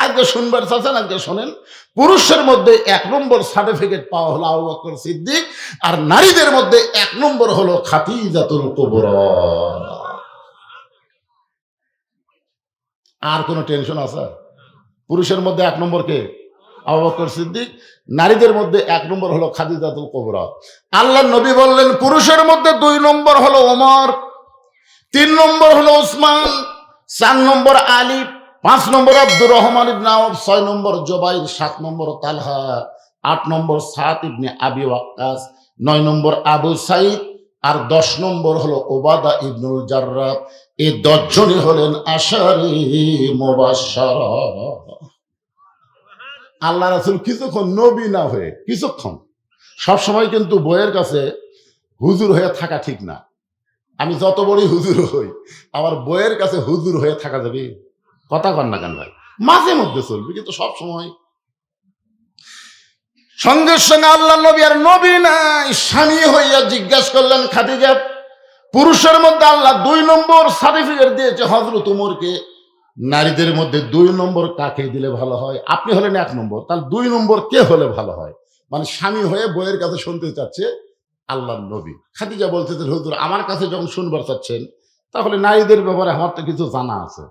আজকে শুনবার চাচ্ছেন, আজকে শোনেন। পুরুষের মধ্যে 1 নম্বর সার্টিফিকেট পাওয়া হলো আবু বকর সিদ্দিক, আর নারীদের মধ্যে 1 নম্বর হলো খাদিজাতুল কুবরা। আর কোনো টেনশন আছে? পুরুষের মধ্যে 1 নম্বর কে? আবু বকর সিদ্দিক। নারীদের মধ্যে 1 নম্বর হলো খাদিজাতুল কুবরা। আল্লাহর নবী বললেন, পুরুষের মধ্যে 2 নম্বর হলো ওমর, 3 নম্বর হলো ওসমান, 4 নম্বর আলী, 5 নম্বর আব্দুর রহমান ইবনে আউফ, 6 নম্বর জুবাইর, 7 নম্বর তালহা, 8 নম্বর সাদ ইবনে আবি ওয়াক্কাস, 9 নম্বর আবু সাইদ, আর 10 নম্বর হলো ওবাদা ইবনুল জাররাহ। এই 10 জনই হলেন আশারি মুবাশশারা। আল্লাহ রাসূল কিছুক্ষণ নবী না হয়ে, কিছুক্ষণ, সবসময় কিন্তু বইয়ের কাছে হুজুর হয়ে থাকা ঠিক না। আমি যত বড়ই হুজুর হই, আমার বইয়ের কাছে হুজুর হয়ে থাকা যাবে? কথা কন না কেন ভাই? মাঝে মধ্যে চলবে, কিন্তু সব সময়। সঙ্গে সঙ্গে আল্লাহ নবী আর নবী নাই, স্বামী হইয়া জিজ্ঞাসা করলেন, খাদিজা পুরুষের মধ্যে আল্লাহ 2 নম্বর সার্টিফিকেট দিয়েছে হযরত ওমরকে, নারীদের মধ্যে 2 নম্বর কাকে দিলে ভালো হয়? আপনি হলেন 1 নম্বর, তাহলে 2 নম্বর কে হলে ভালো হয়? মানে স্বামী হয়ে বইয়ের কাছে শুনতে চাচ্ছে আল্লাহর নবী। খাদিজা বলতে যে হুজুর আমার কাছে যখন শুনবার চাচ্ছেন, তাহলে নারীদের ব্যাপারে আমার তো কিছু জানা আছে,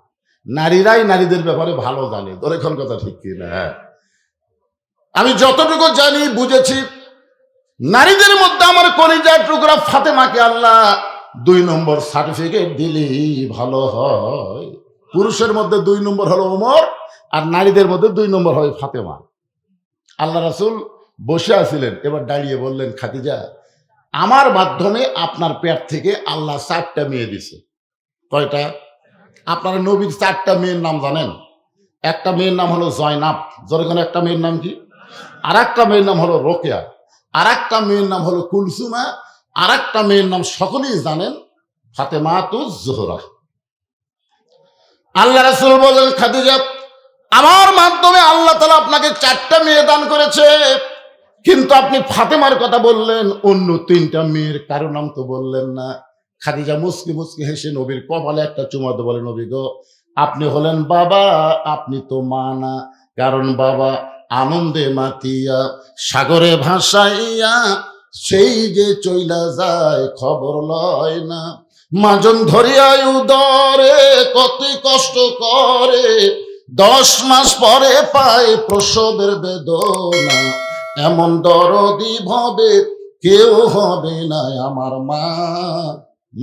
নারীরাই নারীদের ব্যাপারে ভালো জানে। তোর এখন কথা ঠিক কি না? আমি যতটুকু জানি বুঝেছি, নারীদের মধ্যে আমার কলিজার টুকরা ফাতেমাকে আল্লাহ 2 নম্বর সার্টিফিকেট দিলেই ভালো হয়। পুরুষের মধ্যে 2 নম্বর হলো ওমর, আর নারীদের মধ্যে 2 নম্বর হয় ফাতেমা। আল্লাহ রাসূল বসে আছিলেন, এবার দাঁড়িয়ে বললেন, খাদিজা আমার মাধ্যমে আপনার পেট থেকে আল্লাহ 4টা মেয়ে দিছে। কয়টা? আপনারা নবীর 4টা মেয়ের নাম জানেন? একটা মেয়ের নাম হলো জয়নাব, যেরকম একটা মেয়ের নাম কি? আর একটা মেয়ের নাম হলো রোকেয়া, আর একটা মেয়ের নাম হলো কুলসুমা, আর একটা মেয়ের নাম সকলেই জানেন, ফাতেমাতুজ জোহরা। আল্লাহ রাসূল বলেন, খাদিজা আমার মাধ্যমে আল্লাহ তাআলা আপনাকে 4টা মেয়ে দান করেছে, কিন্তু আপনি ফাতেমার কথা বললেন, অন্য 3টা মেয়ের কারো নাম তো বললেন না। খাদিজা মুচকি মুচকি হেসে নবীর কপালে একটা চুমা দিয়ে বলে, নবী গো আপনি হলেন বাবা, আপনি তো মা না। কারণ বাবা আনন্দে মাতিয়া সাগরে ভাসাইয়া সেই যে চইলা যায় খবর লয় না। মাজন ধরিয়া উদরে কতই কষ্ট করে, 10 মাস পরে পায় প্রসবের বেদনা। এমন দরদি ভবে কেউ হবে না আমার মা,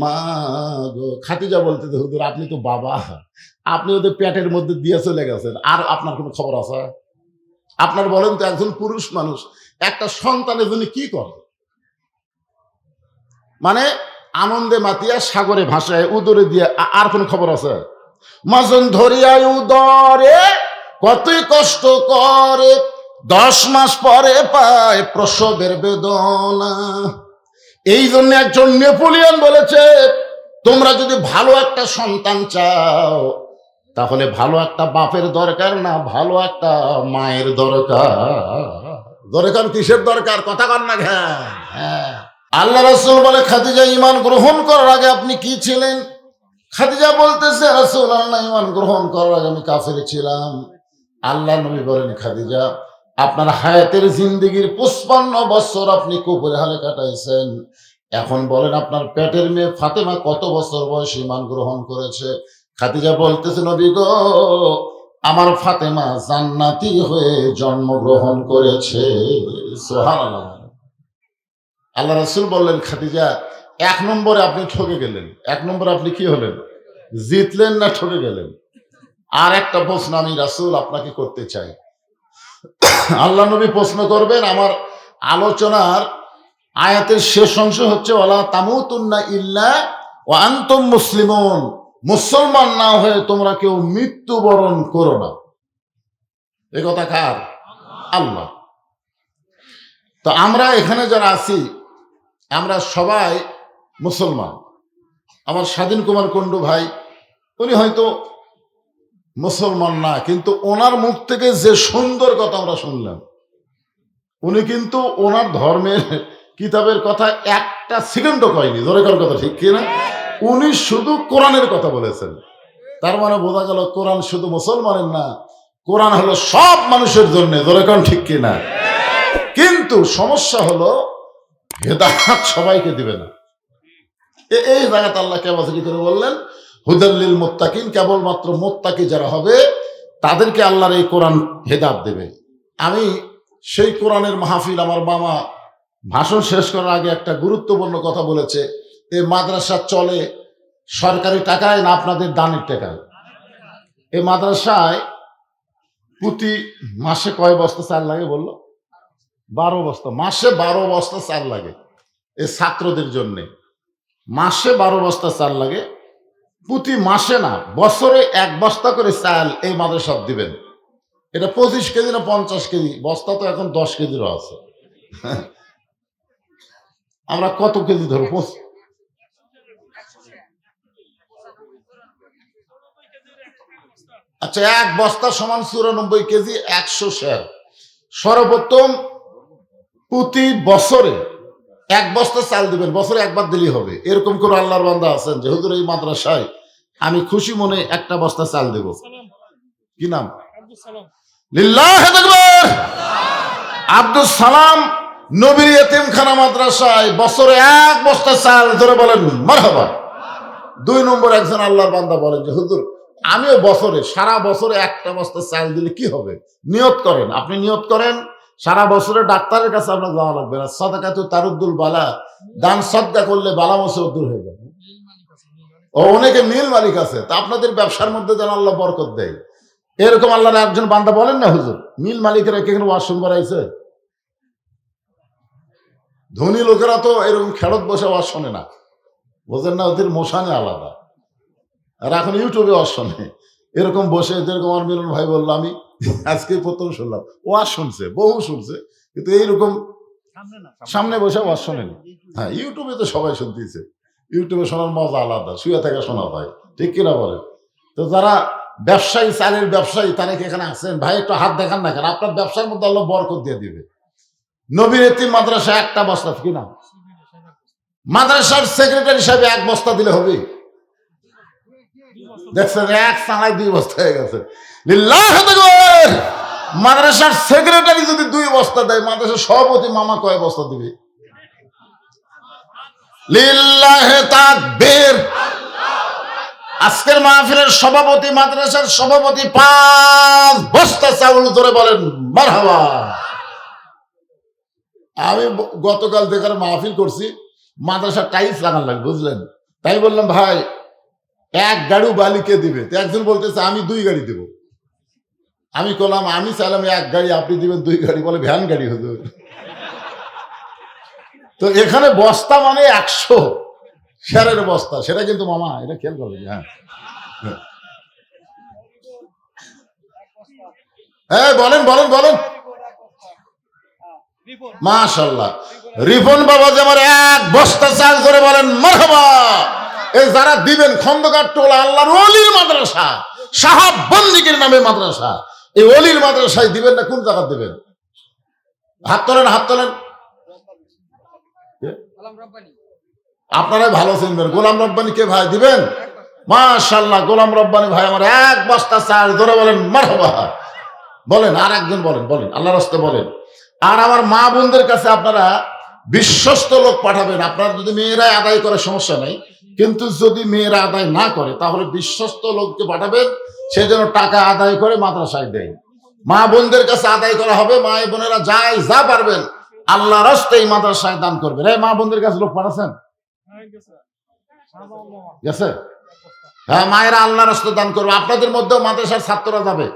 মা গো। খাদিজা বলতে হুজুর আপনি তো বাবা, আপনি ওদের পেটের মধ্যে দিয়ে চলে গেছেন, আর আপনার কোনো খবর আছে? আপনার বলেন তো, একজন পুরুষ মানুষ একটা সন্তানের জন্য কি করে? মানে আনন্দে মাতিয়া সাগরে ভাসায় উদরে দিয়ে, আর কোন খবর আছে? মাজন ধরিয়া উদরে কতই কষ্ট করে, 10 মাস পরে পায় প্রসবের বেদনা। এই জন্য একজন নেপোলিয়ন বলেছে, তোমরা যদি ভালো একটা সন্তান চাও, তাহলে ভালো একটা বাপের দরকার না, ভালো একটা মায়ের দরকার। দরকার কিসের দরকার? কথা কর না। হ্যাঁ, আল্লাহ রাসূল বলে, খাদিজা ঈমান গ্রহণ করার আগে আপনি কি ছিলেন? খাদিজা বলতেছে, রাসূলুল্লাহ ঈমান গ্রহণ করার আগে আমি কাফের ছিলাম। আল্লাহ নবী বলেন, খাদিজা আপনার হায়াতের জিন্দেগির 55 বছর আপনি কুপুরে হালে কাটাইছেন। এখন বলেন আপনার পেটের মেয়ে ফাতেমা কত বছর বয়সে ঈমান গ্রহণ করেছে? খাদিজা বলতেছে, নবী গো, আমার ফাতেমা জান্নাতি হয়ে জন্মগ্রহণ করেছে। সুবহানাল্লাহ। আল্লাহ রাসূল বললেন, খাদিজা, 1 নম্বরে আপনি ঠকে গেলেন। 1 নম্বরে আপনি কি হলেন? জিতলেন না ঠকে গেলেন? আর একটা প্রশ্ন আমি রাসূল আপনাকে করতে চাই। আল্লাহ নবী প্রশ্ন করবেন, আমার আলোচনার আয়াতের শেষ অংশ হচ্ছে ওয়ালা তামুতুন্না ইল্লা ওয়া আনতুম মুসলিমুন, মুসলমান না হয়ে তোমরা কেউ মৃত্যুবরণ করো না। এ কথা কার? আল্লাহ। তো আমরা এখানে যারা আছি আমরা সবাই মুসলমান। আমার স্বাধীন কুমার কুণ্ডু ভাই, উনি হয়তো মুসলমান না, কিন্তু ওনার মুখ থেকে যে সুন্দর কথা আমরা শুনলাম, উনি কিন্তু ওনার ধর্মের কিতাবের কথা একটা সেকেন্ডও কয়নি। জোরে কার কথা ঠিক কিনা? উনি শুধু কোরআনের কথা বলেছেন। তার মানে বোঝা গেল কোরআন শুধু মুসলমানের না, কোরআন হলো সব মানুষের জন্য। জোরে কার ঠিক কিনা? কিন্তু সমস্যা হলো হেদায়েত সবাইকে দিবে না। এই জায়গাতে আল্লাহ কেবল কি করে বললেন, হুদাল্লিল মুত্তাকিন, কেবলমাত্র মুত্তাকি যারা হবে তাদেরকে আল্লাহর এই কোরআন হেদায়েত দেবে। আমি সেই কোরআনের মাহফিল, আমার মামা ভাষণ শেষ করার আগে একটা গুরুত্বপূর্ণ কথা বলেছে, এই মাদ্রাসা চলে সরকারি টাকায় না আপনাদের দানের টাকায়? এই মাদ্রাসায় প্রতি মাসে কয় বস্তা চাল লাগে বললো? 12 বস্তা। মাসে 12 বস্তা চাল লাগে এই ছাত্রদের জন্য। মাসে 12 বস্তা চাল লাগে। প্রতি মাসে না, বছরে 1 বস্তা করে চাল এই মাদ্রাসা দিবেন। এটা 25 কেজি না 50 কেজি বস্তা, তো এখন 10 কেজিরও আছে। আমরা কত কেজি ধরবো? আচ্ছা, 1 বস্তা সমান 94 কেজি, 100 শের। সর্বপ্রথম প্রতি বছরে 1 বস্তা চাল দিবেন, বছরে একবার দিলেই হবে। এরকম করে আল্লাহর বান্দা আছেন যে হুজুর এই মাদ্রাসায় আমি খুশি মনে 1টা বস্তা চাল দেব। কি নাম? লিল্লাহি তাকবীর। আব্দুল সালাম নবীর এতিমখানা মাদ্রাসায় বছরে 1 বস্তা চাল। ধরে বলেন মারহাবা। 2 নম্বর একজন আল্লাহর বান্দা বলেন যে হুজুর আমিও বছরে, সারা বছরে 1টা বস্তা চাল দিলে কি হবে? নিয়ত করেন, আপনি নিয়ত করেন সারা বছরে ডাক্তারের কাছে আপনার যাওয়া লাগবে না। সাদাকাতু তারুদ্দুল বালা, দান সদকা করলে বালা মুসিবত দূর হয়ে যাবে। ও অনেকে মিল মালিক আছে, তা আপনাদের ব্যবসার মধ্যে যেন আল্লাহ বরকত দেয়। এরকম আল্লাহর একজন বান্দা বলেন না হুজুর মিল মালিকেরা কেন ওয়াজ শুনবার আইছে? ধনী লোকেরা তো এরকম খেরত বসে ওয়াজ শোনে না, বোঝেন না? ওদের মোশানে আলাদা। আর এখন ইউটিউবে ওয়াজ শোনে এরকম বসে, যেরকম আমার মিলন ভাই বললো, আমি আজকে প্রথম শুনলাম ওয়াজ শুনছে, বহু শুনছে, কিন্তু এইরকম সামনে বসে ওয়াজ শোনেনি। হ্যাঁ, ইউটিউবে তো সবাই শুনতেছে, ইউটিউবে শোনার মজা আলাদা, শুয়ে থেকে শোনা ভাই, ঠিক কিনা বলেন? তো যারা ব্যবসায়ী, চালের ব্যবসায়ী, তারা কি এখানে আছেন? ভাই একটু হাত দেখান না কেন? আপনার ব্যবসার মধ্যে আল্লাহ বরকত দিয়ে দিবে। নবীর এতিম মাদ্রাসা 1টা বস্তা, কি না? মাদ্রাসার সেক্রেটারি হিসাবে 1 বস্তা দিলে হবে? দেখছেন, 1 চালায় 2 বস্তা হয়ে গেছে। লিল্লাহি তাকবীর। মাদ্রাসার সেক্রেটারি যদি 2 বস্তা দেয়, মাদ্রাসার সভাপতি মামা কয় বস্তা দিবে? লিল্লাহি তাকবীর। আজকের মাহফিলের সভাপতি, মাদ্রাসার সভাপতি 5 বস্তা চাউল। ধরে বলেন মারহাবা। আমি গতকাল দেখার মাহফিল করছি, মাদ্রাসার টাইলস লাগান লাগবে, বুঝলেন? তাই বললাম ভাই 1 গাড়ি বালি কে দিবে? তো একজন বলতেছে আমি 2 গাড়ি দেব। আমি বললাম আমি চাইলাম 1 গাড়ি, আপনি দিবেন 2 গাড়ি। বলে ভ্যান গাড়ি হুজুর। তো এখানে বস্তা মানে 100 শেয়ারের বস্তা, সেটা কিন্তু মামা এটা খেয়াল করবেন। হ্যাঁ হ্যাঁ, বলেন বলেন বলেন। মাশাআল্লাহ। রিপন বাবা যে আমার 1 বস্তা চাল। ধরে বলেন মারহাবা। এই যারা দিবেন খন্দকার টোলা, আল্লাহর ওলির মাদ্রাসা, সাহাব বন্দিকের নামে মাদ্রাসা, এই ওলির মাদ্রাসায় দিবেন না কোন জায়গা দিবেন? হাত তোলেন, হাত তোলেন। আপনারাই ভালো চিনবেন। গোলাম রব্বানি কে ভাই দিবেন? মাশাআল্লাহ, গোলাম রব্বানি ভাই আমার 1 বস্তা চাল। ধরে বলেন মারহাবা। বলেন, আর একজন বলেন, বলেন আল্লাহর রাস্তে বলেন। আর আমার মা বোনদের কাছে আপনারা বিশ্বস্ত লোক পাঠাবেন। আপনার যদি মেয়েরা আদায় করে সমস্যা নাই, কিন্তু যদি মেয়েরা আদায় না করে তাহলে বিশ্বস্ত লোককে পাঠাবেন, সে যেন টাকা আদায় করে মাদ্রাসায় দেয়। মা বোনদের কাছে আদায় করা হবে, মা বোনেরা যাই যা পারবেন আল্লাহর রাস্তে এই মাদ্রাসায় দান করবেন। এই মা বোনদের কাছে লোক পাঠাচ্ছেন? গেছে? হ্যাঁ, মায়েরা আল্লাহর রাস্তে দান করবে। আপনাদের মধ্যেও মাদ্রাসার ছাত্ররা যাবে,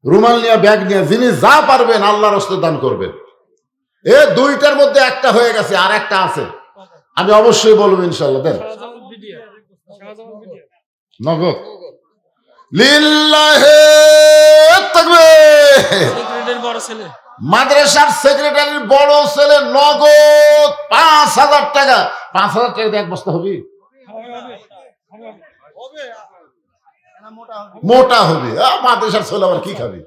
রুমাল নিয়ে, ব্যাগ নিয়ে, যিনি যা পারবেন আল্লাহর রাস্তে দান করবেন। এ দুইটার মধ্যে একটা হয়ে গেছে, আর একটা আছে, আমি অবশ্যই বলবো ইনশাল্লাহ। দেন নগদ লিল্লাহে তাকবীর। মাদ্রাসার সেক্রেটারির বড় ছেলে নগদ 5,000 টাকা। 5,000 টাকা দিয়ে এক বস্তা হবে? মোটা হবে। মাদ্রাসার ছেলে আবার কি খাবে?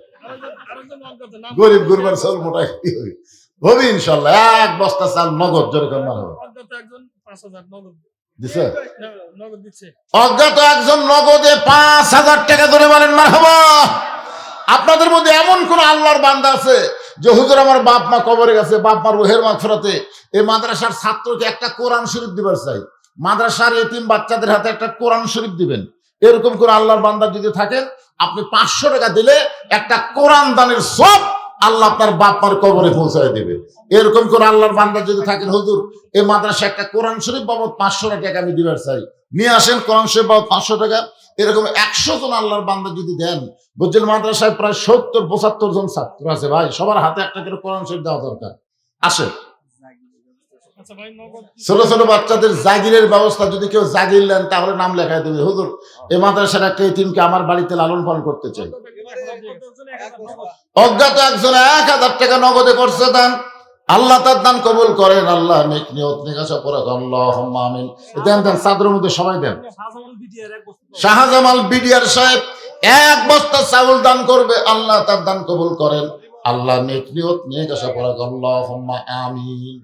গরিব গুরবার ছেলে মোটা কি হবে? হবে ইনশাল্লাহ। এক বস্তা চাল নগদ, যেরকম না হবে। দিছে অজ্ঞাত একজন নগদে 5,000 টাকা ধরে বলেন মারহাবা। আপনাদের মধ্যে এমন কোন আল্লাহর বান্দা আছে যে হুজুর আমার বাপ মা কবরে গেছে, বাপ মার রুহের মাগফিরাতে এই মাদ্রাসার ছাত্রকে একটা কোরআন শরীফ দিবার চাই, মাদ্রাসার এতিম বাচ্চাদের হাতে একটা কোরআন শরীফ দিবেন, এরকম কোন আল্লাহর বান্দা যদি থাকেন, আপনি 500 টাকা দিলে একটা কোরআন দানের সব আল্লাহ আপনার বাপ মার কবরে পৌঁছায় দেবে। এরকম কোন আল্লাহর বান্দা যদি থাকেন, হুজুর এই মাদ্রাসা একটা কোরআন শরীফ বাবদ 500 টাকা আমি দিবার চাই, নিয়ে আসেন কোরআন শরীফ বাবদ 500 টাকা। এরকম 100 জন আল্লাহর বান্দা যদি দেন, বুঝছেন মাদ্রাসায় প্রায় 70-75 জন ছাত্র আছে ভাই, সবার হাতে একটা করে কোরআন শরীফ দেওয়া দরকার। আসে ছোট ছোট বাচ্চাদের জাগিরের ব্যবস্থা, যদি কেউ জাগির নেন তাহলে নাম লেখায় দেবে, হুজুর এই মাদ্রাসার একটা এতিমকে আমার বাড়িতে লালন পালন করতে চাই। অজ্ঞাত একজন 1,000 টাকা নগদে করছে দান, আল্লাহ তার দান কবুল করেন। আল্লাহ নেক নিয়ত নিকাশা পড়া আল্লাহুম্মা আমিন। দেন দেন, চাদরের মধ্যে সবাই দেন। শাহজামাল বিডিআর সাহেব 1 বস্তা চাউল দান করবে, আল্লাহ তার দান কবুল করেন। আল্লাহ নেক নিয়ত নিকাশা পড়া আল্লাহুম্মা আমিন।